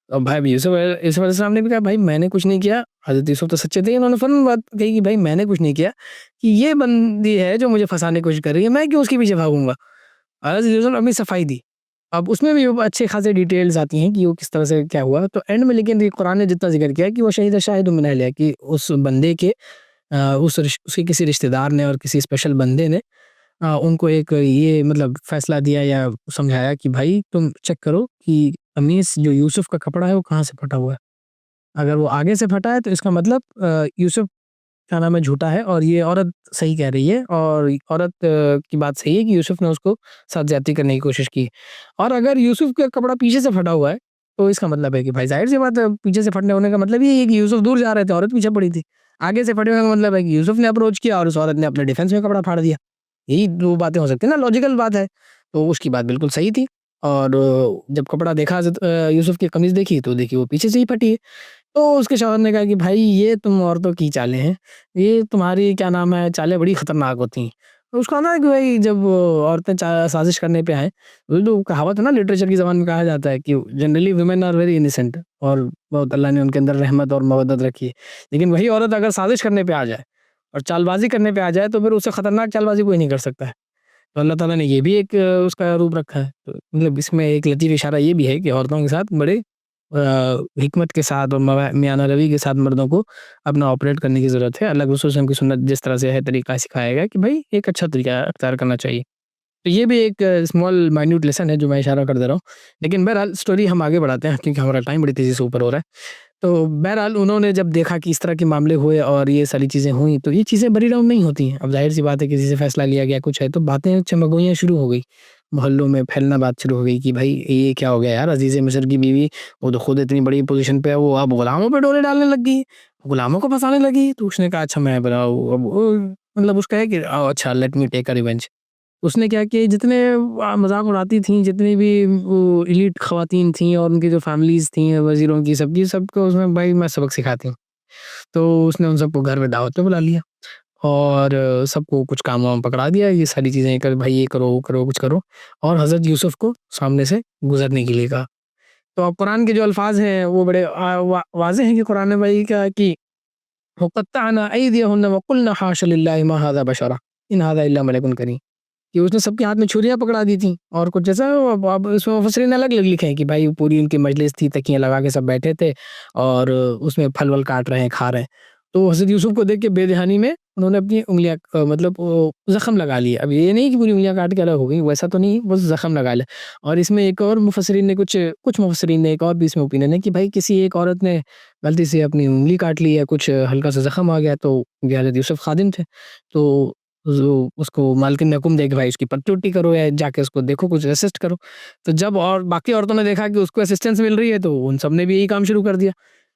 اور بھائی یوسف علیہ السلام نے بھی کہا بھائی میں نے کچھ نہیں کیا. حضرت یوسف تو سچے تھے، انہوں نے فوراً بات کہی کہ بھائی میں نے کچھ نہیں کیا، کہ یہ بندی ہے جو مجھے پھنسانے کی کوشش کر رہی ہے، میں کیوں اس کے پیچھے بھاگوں گا. حضرت یوسف نے اپنی صفائی دی. اب اس میں بھی اچھے خاصے ڈیٹیلز آتی ہیں کہ وہ کس طرح سے کیا ہوا. تو اینڈ میں لیکن قرآن نے جتنا ذکر کیا کہ وہ شاہد من اہلہا، کہ اس بندے کے اس کے کسی رشتہ دار نے اور کسی اسپیشل بندے نے ان کو ایک یہ مطلب فیصلہ دیا یا سمجھایا کہ بھائی تم چیک کرو کہ قمیص جو یوسف کا کپڑا ہے وہ کہاں سے پھٹا ہوا ہے. اگر وہ آگے سے پھٹا ہے تو اس کا مطلب یوسف کیا نام ہے جھوٹا ہے، اور یہ عورت صحیح کہہ رہی ہے، اور عورت کی بات صحیح ہے کہ یوسف نے اس کو ساتھ زیادتی کرنے کی کوشش کی. اور اگر یوسف کا کپڑا پیچھے سے پھٹا ہوا ہے تو اس کا مطلب ہے کہ بھائی ظاہر سی بات ہے، پیچھے سے پھٹنے ہونے کا مطلب یہ ہے کہ یوسف دور جا رہے تھے، عورت پیچھے پڑی تھی. آگے سے پھٹے ہونے کا مطلب ہے کہ یوسف نے اپروچ کیا اور اس عورت نے اپنے ڈیفینس میں کپڑا پھاڑ دیا. یہی دو باتیں ہو سکتی ہیں نا، لاجیکل بات ہے. تو اس کی بات بالکل صحیح تھی. اور جب کپڑا دیکھا یوسف کی قمیض دیکھی تو دیکھی وہ پیچھے سے ہی پھٹی ہے. تو اس کے شوہر نے کہا کہ بھائی یہ تم عورتوں کی چالیں ہیں، یہ تمہاری کیا نام ہے چالیں بڑی خطرناک ہوتی ہیں. تو اس کو نا کہ بھائی جب عورتیں سازش کرنے پہ آئیں، اردو کہاوت ہے نا، لٹریچر کی زبان میں کہا جاتا ہے کہ جنرلی ویمن آر ویری انیسنٹ، اور بہت اللہ نے ان کے اندر رحمت اور مودت رکھی ہے. لیکن وہی عورت اگر سازش کرنے پہ آ جائے اور چال بازی کرنے پہ آ جائے تو پھر اس سے خطرناک چال بازی کوئی نہیں کر سکتا ہے. تو اللہ تعالیٰ نے یہ بھی ایک اس کا روپ رکھا ہے. تو مطلب اس میں ایک لطیف اشارہ یہ بھی ہے کہ عورتوں کے ساتھ بڑے حکمت کے ساتھ اور میانہ روی کے ساتھ مردوں کو اپنا آپریٹ کرنے کی ضرورت ہے. اللہ کے رسول صلی اللہ علیہ وسلم کی سنت جس طرح سے ہے طریقہ سکھایا گیا کہ بھائی ایک اچھا طریقہ اختیار کرنا چاہیے. تو یہ بھی ایک اسمال مائنیوٹ لیسن ہے جو میں اشارہ کر دے رہا ہوں. لیکن بہرحال اسٹوری ہم آگے بڑھاتے ہیں کیونکہ ہمارا ٹائم بڑی تیزی سے اوپر ہو رہا ہے. تو بہرحال انہوں نے جب دیکھا کہ اس طرح کے معاملے ہوئے اور یہ ساری چیزیں ہوئیں تو یہ چیزیں بری راؤنڈ نہیں ہوتی ہیں. اب ظاہر سی بات ہے کسی سے فیصلہ لیا گیا کچھ ہے تو باتیں چمگوئیاں شروع ہو گئی، محلوں میں پھیلنا بات شروع ہو گئی کہ بھائی یہ کیا ہو گیا یار، عزیز مصر کی بیوی وہ تو خود اتنی بڑی پوزیشن پہ ہے، وہ اب غلاموں پہ ڈورے ڈالنے لگ گئی، غلاموں کو پھنسانے لگی. تو اس نے کہا اچھا میں بناؤ اب مطلب اس کا ہے کہ اچھا لیٹ می ٹیک اے ریونج. اس نے کیا کہ جتنے مذاق اڑاتی تھیں، جتنی بھی وہ ایلیٹ خواتین تھیں اور ان کی جو فیملیز تھیں وزیروں کی، سب کو اس میں بھائی میں سبق سکھاتی ہوں. تو اس نے ان سب کو گھر میں دعوت پہ بلا لیا اور سب کو کچھ کام وام پکڑا دیا، یہ ساری چیزیں کر بھائی یہ کرو وہ کرو کچھ کرو، اور حضرت یوسف کو سامنے سے گزرنے کے لیے کہا. تو اب قرآن کے جو الفاظ ہیں وہ بڑے واضح ہیں کہ قرآن نے بھائی کہا کہ وَقَطَّعْنَا أَيْدِيَهُنَّ وَقُلْنَا حَاشَ لِلَّهِ مَا هَذَا بَشَرًا إِنْ هَذَا إِلَّا مَلَكٌ كَرِيمٌ. کہ اس نے سب کے ہاتھ میں چھریاں پکڑا دی تھیں اور کچھ جیسا. اب اس میں مفسرین الگ الگ لکھے ہیں کہ بھائی پوری ان کی مجلس تھی، تکیاں لگا کے سب بیٹھے تھے اور اس میں پھل ول کاٹ رہے ہیں، کھا رہے ہیں. تو حضرت یوسف کو دیکھ کے بے دہانی میں انہوں نے اپنی انگلیاں مطلب زخم لگا لیے. اب یہ نہیں کہ پوری انگلیاں کاٹ کے الگ ہو گئی، ویسا تو نہیں، بس زخم لگا لے. اور اس میں ایک اور مفسرین نے کچھ مفسرین نے ایک اور بھی اس میں اوپینین ہے کہ بھائی کسی ایک عورت نے غلطی سے اپنی انگلی کاٹ لی ہے، کچھ ہلکا سا زخم آ گیا. تو حضرت یوسف خادم تھے تو اس کو مالکن نے حکم دے کہ بھائی اس کی پٹی وٹی کرو یا جا کے اس کو دیکھو کچھ اسسٹ کرو. تو جب اور باقی عورتوں نے دیکھا کہ اس کو اسسٹنس مل رہی ہے تو ان سب نے بھی یہی کام شروع کر دیا.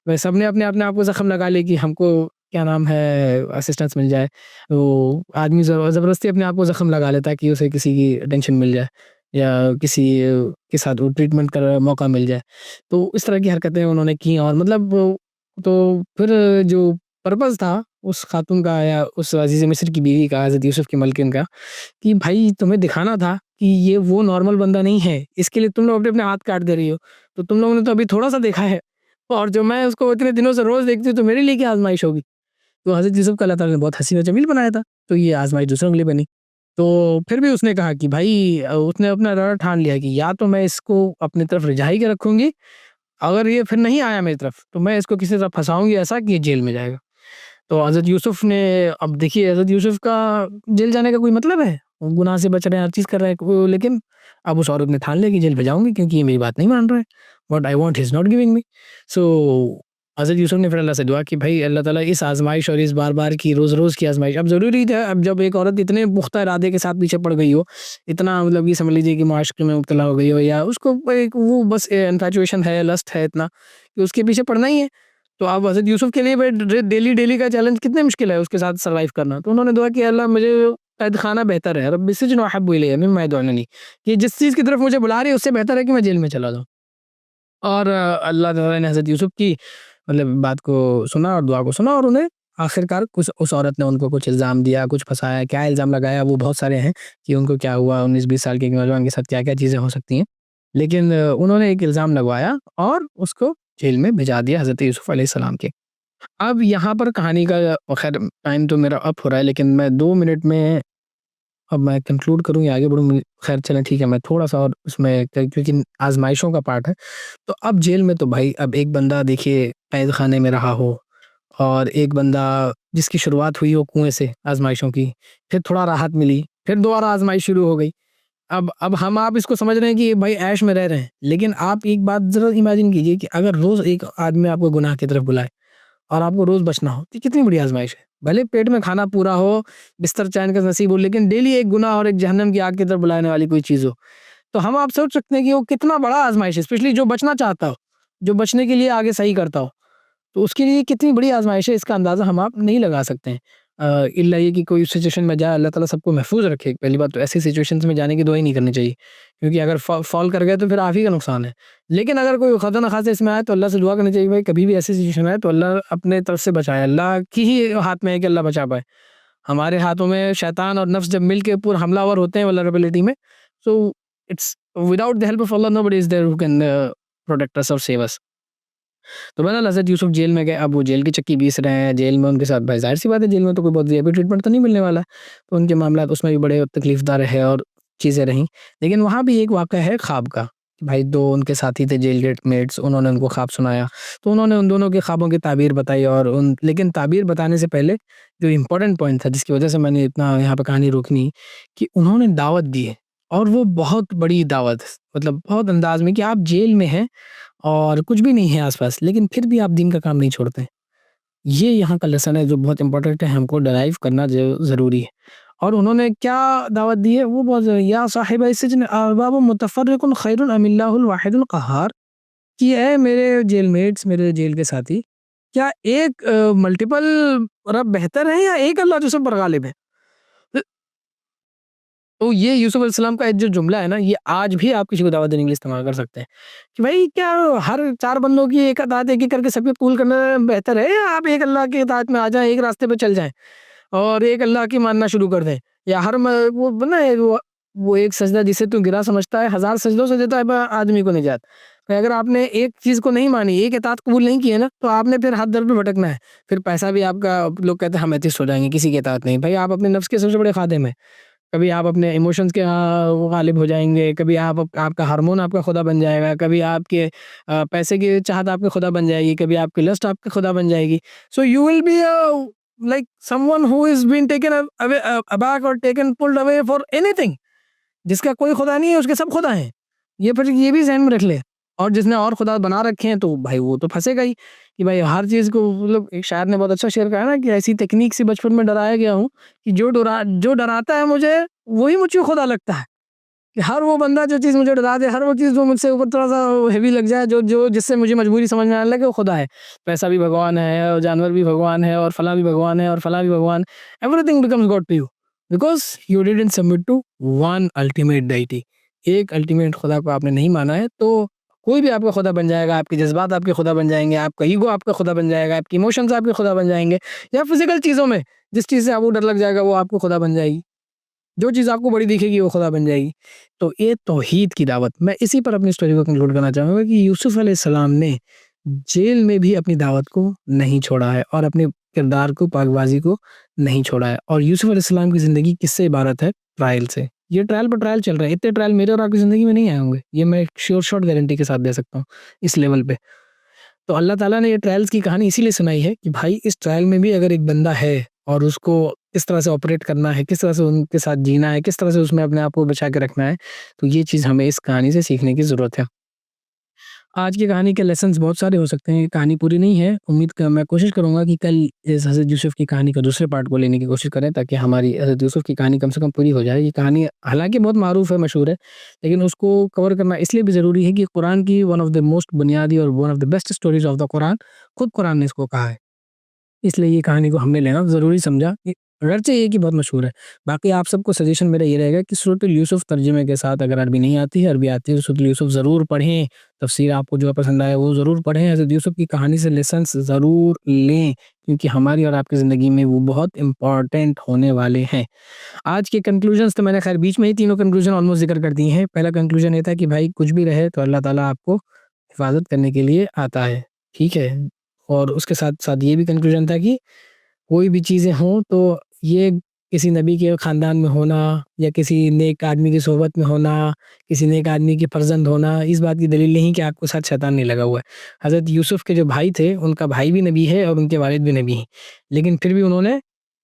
وہ سب نے اپنے آپ کو زخم لگا لے کہ ہم کو کیا نام ہے اسسٹنس مل جائے. وہ آدمی زبردستی اپنے آپ کو زخم لگا لیتا ہے کہ اسے کسی کی اٹینشن مل جائے یا کسی کے ساتھ وہ ٹریٹمنٹ کا موقع مل جائے. تو اس طرح کی حرکتیں انہوں نے کی. اور مطلب تو پھر جو پرپز تھا اس خاتون کا یا اس عزیز مصر کی بیوی کا، حضرت یوسف کی ملکن کا، کہ بھائی تمہیں دکھانا تھا کہ یہ وہ نارمل بندہ نہیں ہے، اس کے لیے تم لوگ اپنے ہاتھ کاٹ دے رہی ہو. تو تم لوگوں نے تو ابھی تھوڑا سا دیکھا ہے، اور جو میں اس کو اتنے دنوں سے روز دیکھتی ہوں تو میرے لیے کیا آزمائش ہوگی. تو حضرت یوسف کا اللہ تعالیٰ نے بہت حسین و جمیل بنایا تھا، تو یہ آزمائش دوسروں کے لیے بنی. تو پھر بھی اس نے کہا کہ بھائی اس نے اپنا ارادہ ٹھان لیا کہ یا تو میں اس کو اپنی طرف رجائی کے رکھوں گی، اگر یہ پھر نہیں آیا میری طرف تو میں اس کو کسی طرح پھنساؤں گی ایسا کہ یہ جیل میں جائے گا. تو حضرت یوسف نے اب دیکھیے حضرت یوسف کا جیل جانے کا کوئی مطلب ہے، وہ گناہ سے بچ رہے ہیں، ہر چیز کر رہے ہیں، لیکن اب اس عورت نے ٹھان لیا کہ جیل بھیجاؤں گی کیونکہ یہ میری بات نہیں مان رہے ہیں، what I want he is not giving me. So حضرت یوسف نے پھر اللہ سے دعا کہ بھائی اللہ تعالیٰ اس آزمائش اور اس بار بار کی روز روز کی آزمائش، اب ضروری تھا اب جب ایک عورت اتنے پختہ ارادے کے ساتھ پیچھے پڑ گئی ہو، اتنا مطلب یہ سمجھ لیجیے کہ معاشرے میں مبتلا ہو گئی ہو، یا اس کو ایک وہ بس انفیچویشن ہے، لسٹ ہے اتنا کہ اس کے پیچھے پڑنا ہی ہے. تو اب حضرت یوسف کے لیے ڈیلی کا چیلنج کتنے مشکل ہے اس کے ساتھ سروائیو کرنا. تو انہوں نے دعا کہ اللہ مجھے قید خانہ بہتر ہے، رب السجن احب الی مما یدعوننی، کہ جس چیز کی طرف مجھے بلا رہی ہے اس سے بہتر ہے کہ میں جیل میں چلا جاؤں. اور اللہ تعالیٰ نے حضرت یوسف کی مطلب بات کو سنا اور دعا کو سنا، اور انہیں آخرکار اس عورت نے ان کو کچھ الزام دیا، کچھ پھنسایا، کیا الزام لگایا وہ بہت سارے ہیں کہ ان کو کیا ہوا، 19-20 سال کے نوجوان کے ساتھ کیا کیا چیزیں ہو سکتی ہیں. لیکن انہوں نے ایک الزام لگوایا اور اس کو جیل میں بھیجا دیا حضرت یوسف علیہ السلام کے. اب یہاں پر کہانی کا خیر ٹائم تو میرا اپ ہو رہا ہے، لیکن میں 2 منٹ میں اب میں کنکلوڈ کروں یا آگے بڑھوں. خیر چلیں ٹھیک ہے، میں تھوڑا سا اور اس میں کیونکہ آزمائشوں کا پارٹ ہے. تو اب جیل میں تو بھائی اب ایک بندہ دیکھیے قید خانے میں رہا ہو، اور ایک بندہ جس کی شروعات ہوئی ہو کنویں سے آزمائشوں کی، پھر تھوڑا راحت ملی، پھر دوبارہ آزمائش شروع ہو گئی. اب ہم آپ اس کو سمجھ رہے ہیں کہ بھائی عیش میں رہ رہے ہیں، لیکن آپ ایک بات ضرور امیجن کیجئے کہ اگر روز ایک آدمی آپ کو گناہ کی طرف بلائے اور آپ کو روز بچنا ہو تو کتنی بڑی آزمائش ہے. بھلے پیٹ میں کھانا پورا ہو، بستر چین کا نصیب ہو، لیکن ڈیلی ایک گناہ اور ایک جہنم کی آگ کی طرف بلانے والی کوئی چیز ہو، تو ہم آپ سوچ سکتے ہیں کہ وہ کتنا بڑا آزمائش ہے، اسپیشلی جو بچنا چاہتا ہو، جو بچنے کے لیے آگے صحیح کرتا ہو، تو اس کے لیے کتنی بڑی آزمائش ہے، اس کا اندازہ ہم آپ نہیں لگا سکتے ہیں۔ الا یہ کہ کوئی سچویشن میں جائے، اللہ تعالیٰ سب کو محفوظ رکھے۔ پہلی بات تو ایسی سچویشنز میں جانے کی دعا ہی نہیں کرنی چاہیے، کیونکہ اگر فال کر گئے تو پھر آپ ہی کا نقصان ہے۔ لیکن اگر کوئی خدا نخواستہ اس میں آئے تو اللہ سے دعا کرنی چاہیے، بھائی کبھی بھی ایسی سچویشن آئے تو اللہ اپنے طرف سے بچائے، اللہ کی ہی ہاتھ میں ہے کہ اللہ بچا پائے۔ ہمارے ہاتھوں میں شیطان اور نفس جب مل کے پورا حملہ آور ہوتے ہیں ولنریبلٹی میں، so it's without the help of Allah nobody is there who can protect us or save us۔ تو بہرحال حضرت یوسف جیل میں گئے، اب وہ جیل کی چکی بیس رہے ہیں، جیل میں ان کے ساتھ بھائی ظاہر سی بات ہے جیل میں تو کوئی بہت زیادہ ٹریٹمنٹ تو نہیں ملنے والا ہے، تو ان کے معاملات اس میں بھی بڑے تکلیف دہ رہے اور چیزیں رہیں۔ لیکن وہاں بھی ایک واقعہ ہے خواب کا، بھائی دو ان کے ساتھی تھے جیل گیٹ میٹس، انہوں نے ان کو خواب سنایا، تو انہوں نے ان دونوں کے خوابوں کی تعبیر بتائی، اور لیکن تعبیر بتانے سے پہلے جو امپورٹنٹ پوائنٹ تھا جس کی وجہ سے میں نے اتنا یہاں پہ کہانی روکنی، کہ انہوں نے دعوت دی ہے، اور وہ بہت بڑی دعوت، مطلب بہت انداز میں کہ آپ جیل میں ہیں اور کچھ بھی نہیں ہے آس پاس، لیکن پھر بھی آپ دین کا کام نہیں چھوڑتے۔ یہ یہاں کا لیسن ہے جو بہت امپورٹنٹ ہے، ہم کو ڈرائیو کرنا ضروری ہے۔ اور انہوں نے کیا دعوت دی ہے وہ بہت ضروری، یا صاحب السجن ارباب متفرق خیر ام اللہ الواحد القہار، کہ اے میرے جیل میٹس، میرے جیل کے ساتھی، کیا ایک ملٹیپل رب بہتر ہے یا ایک اللہ جو سب پر غالب ہے؟ تو یہ یوسف علیہ السلام کا جو جملہ ہے نا، یہ آج بھی آپ کسی کو دعوت دینے کے لیے استعمال کر سکتے ہیں، کہ بھائی کیا ہر چار بندوں کی ایک اطاعت ایک ایک کر کے سب کو قبول کرنا بہتر ہے، یا آپ ایک اللہ کی اطاعت میں آ جائیں، ایک راستے پہ چل جائیں اور ایک اللہ کی ماننا شروع کر دیں، یا وہ بنا ہے وہ ایک سجدہ جسے تو گرا سمجھتا ہے، ہزار سجدوں سے دیتا ہے آدمی کو نجات۔ اگر آپ نے ایک چیز کو نہیں مانی، ایک اطاعت قبول نہیں کی ہے نا، تو آپ نے پھر ہاتھ در پہ بھٹکنا ہے، پھر پیسہ بھی آپ کا، لوگ کہتے ہیں ہم ایتھسٹ ہو جائیں گے، کسی کی اطاعت نہیں، بھائی آپ اپنے نفس کے سب سے بڑے خادم ہیں، کبھی آپ اپنے ایموشنز کے غالب ہو جائیں گے، کبھی آپ کا ہارمون آپ کا خدا بن جائے گا، کبھی آپ کے پیسے کی چاہت آپ کے خدا بن جائے گی، کبھی آپ کی لسٹ آپ کے خدا بن جائے گی۔ So you will be like someone who is being taken away aback or taken pulled away for anything، جس کا کوئی خدا نہیں ہے اس کے سب خدا ہیں، یہ پھر یہ بھی ذہن میں رکھ لے، اور جس نے اور خدا بنا رکھے ہیں تو بھائی وہ تو پھنسے گا ہی، کہ بھائی ہر چیز کو، مطلب ایک شاعر نے بہت اچھا شعر کہا نا، کہ ایسی تکنیک سے بچپن میں ڈرایا گیا ہوں کہ جو ڈراتا ہے مجھے وہی مجھ کو خدا لگتا ہے، کہ ہر وہ بندہ جو چیز مجھے ڈرا دے، ہر وہ چیز جو مجھ سے اوپر تھوڑا سا ہیوی لگ جائے، جو جس سے مجھے مجبوری سمجھ میں آنے لگے، وہ خدا ہے۔ پیسہ بھی بھگوان ہے، اور جانور بھی بھگوان ہے، اور فلاں بھی بھگوان ہے، اور فلاں بھی بھگوان، everything becomes God to you because you didn't submit to one ultimate deity. ایک الٹیمیٹ خدا کو آپ نے نہیں مانا ہے، تو کوئی بھی آپ کا خدا بن جائے گا، آپ کے جذبات آپ کے خدا بن جائیں گے، آپ کا ایگو آپ کا خدا بن جائے گا، آپ کی ایموشنز آپ کے خدا بن جائیں گے، یا فزیکل چیزوں میں جس چیز سے آپ کو ڈر لگ جائے گا وہ آپ کو خدا بن جائے گی، جو چیز آپ کو بڑی دکھے گی وہ خدا بن جائے گی۔ تو یہ توحید کی دعوت، میں اسی پر اپنی سٹوری کو کنکلوڈ کرنا چاہوں گا کہ یوسف علیہ السلام نے جیل میں بھی اپنی دعوت کو نہیں چھوڑا ہے، اور اپنے کردار کو، پاک بازی کو نہیں چھوڑا ہے، اور یوسف علیہ السلام کی زندگی کس سے عبارت ہے؟ ٹرائل سے۔ یہ ٹرائل پر ٹرائل چل رہے ہیں، اتنے ٹرائل میرے اور آپ کی زندگی میں نہیں آئے ہوں گے، یہ میں شارٹ گارنٹی کے ساتھ دے سکتا ہوں اس لیول پہ۔ تو اللہ تعالیٰ نے یہ ٹرائلز کی کہانی اسی لیے سنائی ہے کہ بھائی اس ٹرائل میں بھی اگر ایک بندہ ہے اور اس کو کس طرح سے آپریٹ کرنا ہے، کس طرح سے ان کے ساتھ جینا ہے، کس طرح سے اس میں اپنے آپ کو بچا کے رکھنا ہے، تو یہ چیز ہمیں اس کہانی سے سیکھنے کی ضرورت ہے۔ آج کی کہانی کے لیسنز بہت سارے ہو سکتے ہیں، کہانی پوری نہیں ہے، میں کوشش کروں گا کہ کل اس حضرت یوسف کی کہانی کا دوسرے پارٹ کو لینے کی کوشش کریں، تاکہ ہماری حضرت یوسف کی کہانی کم سے کم پوری ہو جائے۔ یہ کہانی حالانکہ بہت معروف ہے، مشہور ہے، لیکن اس کو کور کرنا اس لیے بھی ضروری ہے کہ قرآن کی ون آف دا موسٹ بنیادی اور one of the best stories of the Quran, خود قرآن نے اس کو کہا ہے، اس لیے یہ کہانی کو ہم نے لینا ضروری سمجھا، اگرچہ یہ کہ بہت مشہور ہے۔ باقی آپ سب کو سجیشن میرا یہ رہے گا کہ سورۃ یوسف ترجمے کے ساتھ، اگر عربی نہیں آتی ہے، عربی آتی ہے، تو سورۃ یوسف ضرور پڑھیں، تفسیر آپ کو جو پسند آئے وہ ضرور پڑھیں، حضرت یوسف کی کہانی سے لیسنس ضرور لیں، کیونکہ ہماری اور آپ کی زندگی میں وہ بہت امپورٹنٹ ہونے والے ہیں۔ آج کے کنکلوژنز تو میں نے خیر بیچ میں ہی تینوں کنکلوژن آلموسٹ ذکر کر دی ہیں۔ پہلا کنکلوژن یہ تھا کہ بھائی کچھ بھی رہے تو اللہ تعالیٰ آپ کو حفاظت کرنے کے لیے آتا ہے، ٹھیک ہے، اور اس کے ساتھ ساتھ یہ بھی کنکلوژن تھا کہ کوئی بھی چیزیں ہوں تو یہ کسی نبی کے خاندان میں ہونا، یا کسی نیک آدمی کی صحبت میں ہونا، کسی نیک آدمی کی فرزند ہونا، اس بات کی دلیل نہیں کہ آپ کو ساتھ شیطان نہیں لگا ہوا ہے۔ حضرت یوسف کے جو بھائی تھے، ان کا بھائی بھی نبی ہے اور ان کے والد بھی نبی ہیں، لیکن پھر بھی انہوں نے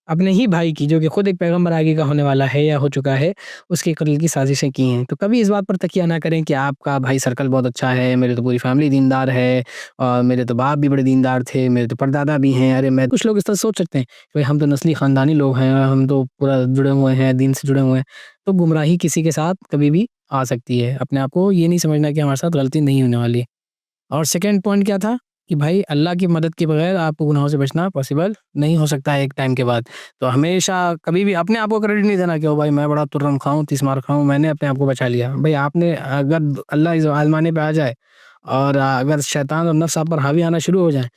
اپنے ہی بھائی کی، جو کہ خود ایک پیغمبر آگے کا ہونے والا ہے یا ہو چکا ہے، اس کے قتل کی سازشیں کی ہیں. تو کبھی اس بات پر تکیہ نہ کریں کہ آپ کا بھائی سرکل بہت اچھا ہے، میرے تو پوری فیملی دیندار ہے، اور میرے تو باپ بھی بڑے دیندار تھے، میرے تو پردادا بھی ہیں. ارے میں کچھ لوگ اس طرح سوچ سکتے ہیں کہ ہم تو نسلی خاندانی لوگ ہیں، ہم تو پورا جڑے ہوئے ہیں، دین سے جڑے ہوئے ہیں. تو گمراہی کسی کے ساتھ کبھی بھی آ سکتی ہے. اپنے آپ کو یہ نہیں سمجھنا کہ ہمارے ساتھ غلطی نہیں ہونے والی. اور سیکنڈ پوائنٹ کیا تھا کہ بھائی اللہ کی مدد کے بغیر آپ کو گناہوں سے بچنا پاسبل نہیں ہو سکتا ہے ایک ٹائم کے بعد. تو ہمیشہ کبھی بھی اپنے آپ کو کریڈٹ نہیں دینا کہ او بھائی میں بڑا ترم کھاؤں، تیس مار کھاؤں، میں نے اپنے آپ کو بچا لیا. بھائی آپ نے اگر اللہ اس آزمانے پہ آ جائے اور اگر شیطان اور نفس آپ پر حاوی آنا شروع ہو جائیں،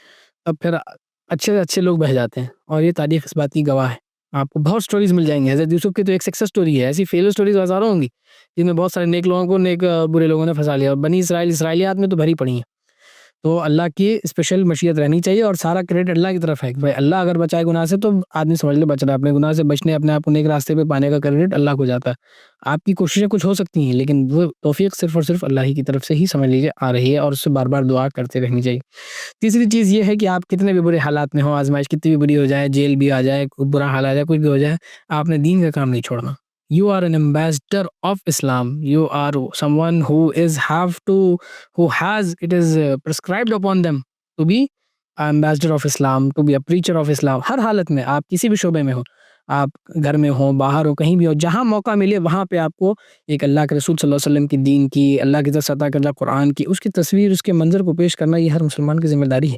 تب پھر اچھے سے اچھے لوگ بہ جاتے ہیں. اور یہ تاریخ اس بات کی گواہ ہے. آپ کو بہت سٹوریز مل جائیں گی. حضرت یوسف کی تو ایک سکسیس سٹوری ہے، ایسی فیلر سٹوریز ہزاروں ہوں گی جن میں بہت سارے نیک لوگوں کو نیک برے لوگوں نے پھنسا لیا. اور بنی اسرائیلیات میں تو بھری پڑی ہیں. تو اللہ کی اسپیشل مشیت رہنی چاہیے اور سارا کریڈٹ اللہ کی طرف ہے کہ بھائی اللہ اگر بچائے گناہ سے تو آدمی سمجھ لے بچ رہا ہے. اپنے گناہ سے بچنے، اپنے آپ کو نیک راستے پہ پانے کا کریڈٹ اللہ کو جاتا ہے. آپ کی کوششیں کچھ ہو سکتی ہیں لیکن وہ توفیق صرف اور صرف اللہ ہی کی طرف سے ہی سمجھ لیجیے آ رہی ہے، اور اس سے بار بار دعا کرتے رہنی چاہیے. تیسری چیز یہ ہے کہ آپ کتنے بھی برے حالات میں ہوں، آزمائش کتنی بھی بری ہو جائے، جیل بھی آ جائے، کوئی برا حال آ جائے، کچھ بھی ہو جائے، آپ نے دین کا کام نہیں چھوڑنا. You are an ambassador of Islam. You are someone who has it is prescribed upon them to be an ambassador of Islam, to be a preacher of Islam. ہر حالت میں آپ کسی بھی شعبے میں ہو، آپ گھر میں ہو، باہر ہو، کہیں بھی ہو، جہاں موقع ملے وہاں پہ آپ کو ایک اللہ کے رسول صلی اللہ علیہ وسلم کی دین کی، اللہ کی طرف سے عطا کردہ قرآن کی، اس کی تصویر، اس کے منظر کو پیش کرنا، یہ ہر مسلمان کی ذمہ داری ہے.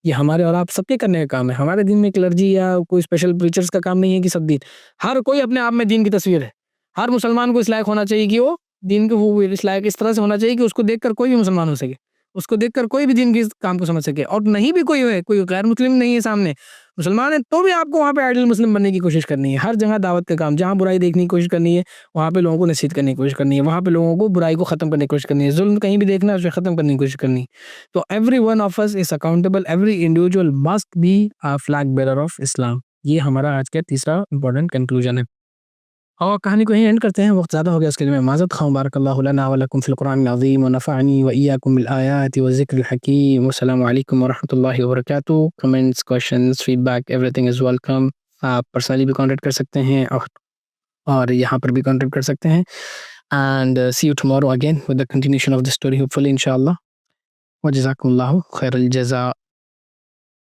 یہ ہمارے اور آپ سب کے کرنے کا کام ہے. ہمارے دین میں کلرجی یا کوئی اسپیشل پریچرز کا کام نہیں ہے کہ سب دین، ہر کوئی اپنے آپ میں دین کی تصویر ہے. ہر مسلمان کو اس لائق ہونا چاہیے کہ وہ دین کو وہ اس لائق اس طرح سے ہونا چاہیے کہ اس کو دیکھ کر کوئی بھی مسلمان ہو سکے، اس کو دیکھ کر کوئی بھی دین کے کام کو سمجھ سکے. اور نہیں بھی کوئی ہے، کوئی غیر مسلم نہیں ہے سامنے، مسلمان ہے، تو بھی آپ کو وہاں پہ آئیڈل مسلم بننے کی کوشش کرنی ہے. ہر جگہ دعوت کا کام، جہاں برائی دیکھنے کی کوشش کرنی ہے وہاں پہ لوگوں کو نصیحت کرنے کی کوشش کرنی ہے، وہاں پہ لوگوں کو برائی کو ختم کرنے کی کوشش کرنی ہے، ظلم کہیں بھی دیکھنا ہے اسے ختم کرنے کی کوشش کرنی ہے. تو every one of us is accountable, every individual must be a flag bearer of Islam. یہ ہمارا آج کا تیسرا امپورٹنٹ کنکلوژن ہے. اور کہانی کو ہی اینڈ کرتے ہیں، وقت زیادہ ہو گیا، اس کے لیے میں معذرت خواہوں. بارک اللہ لنا ولکم فی القرآن العظیم ونفعنی وإیاکم بالآیات والذکر الحکیم. والسلام علیکم ورحمۃ اللہ وبرکاتہ. Comments, questions, feedback, everything is welcome. آپ پرسنلی بھی کانٹیکٹ کر سکتے ہیں اور یہاں پر بھی کانٹیکٹ کر سکتے ہیں. And see you tomorrow again with the continuation of the story hopefully انشاء اللہ. وجزاکم اللہ خیر الجزاء.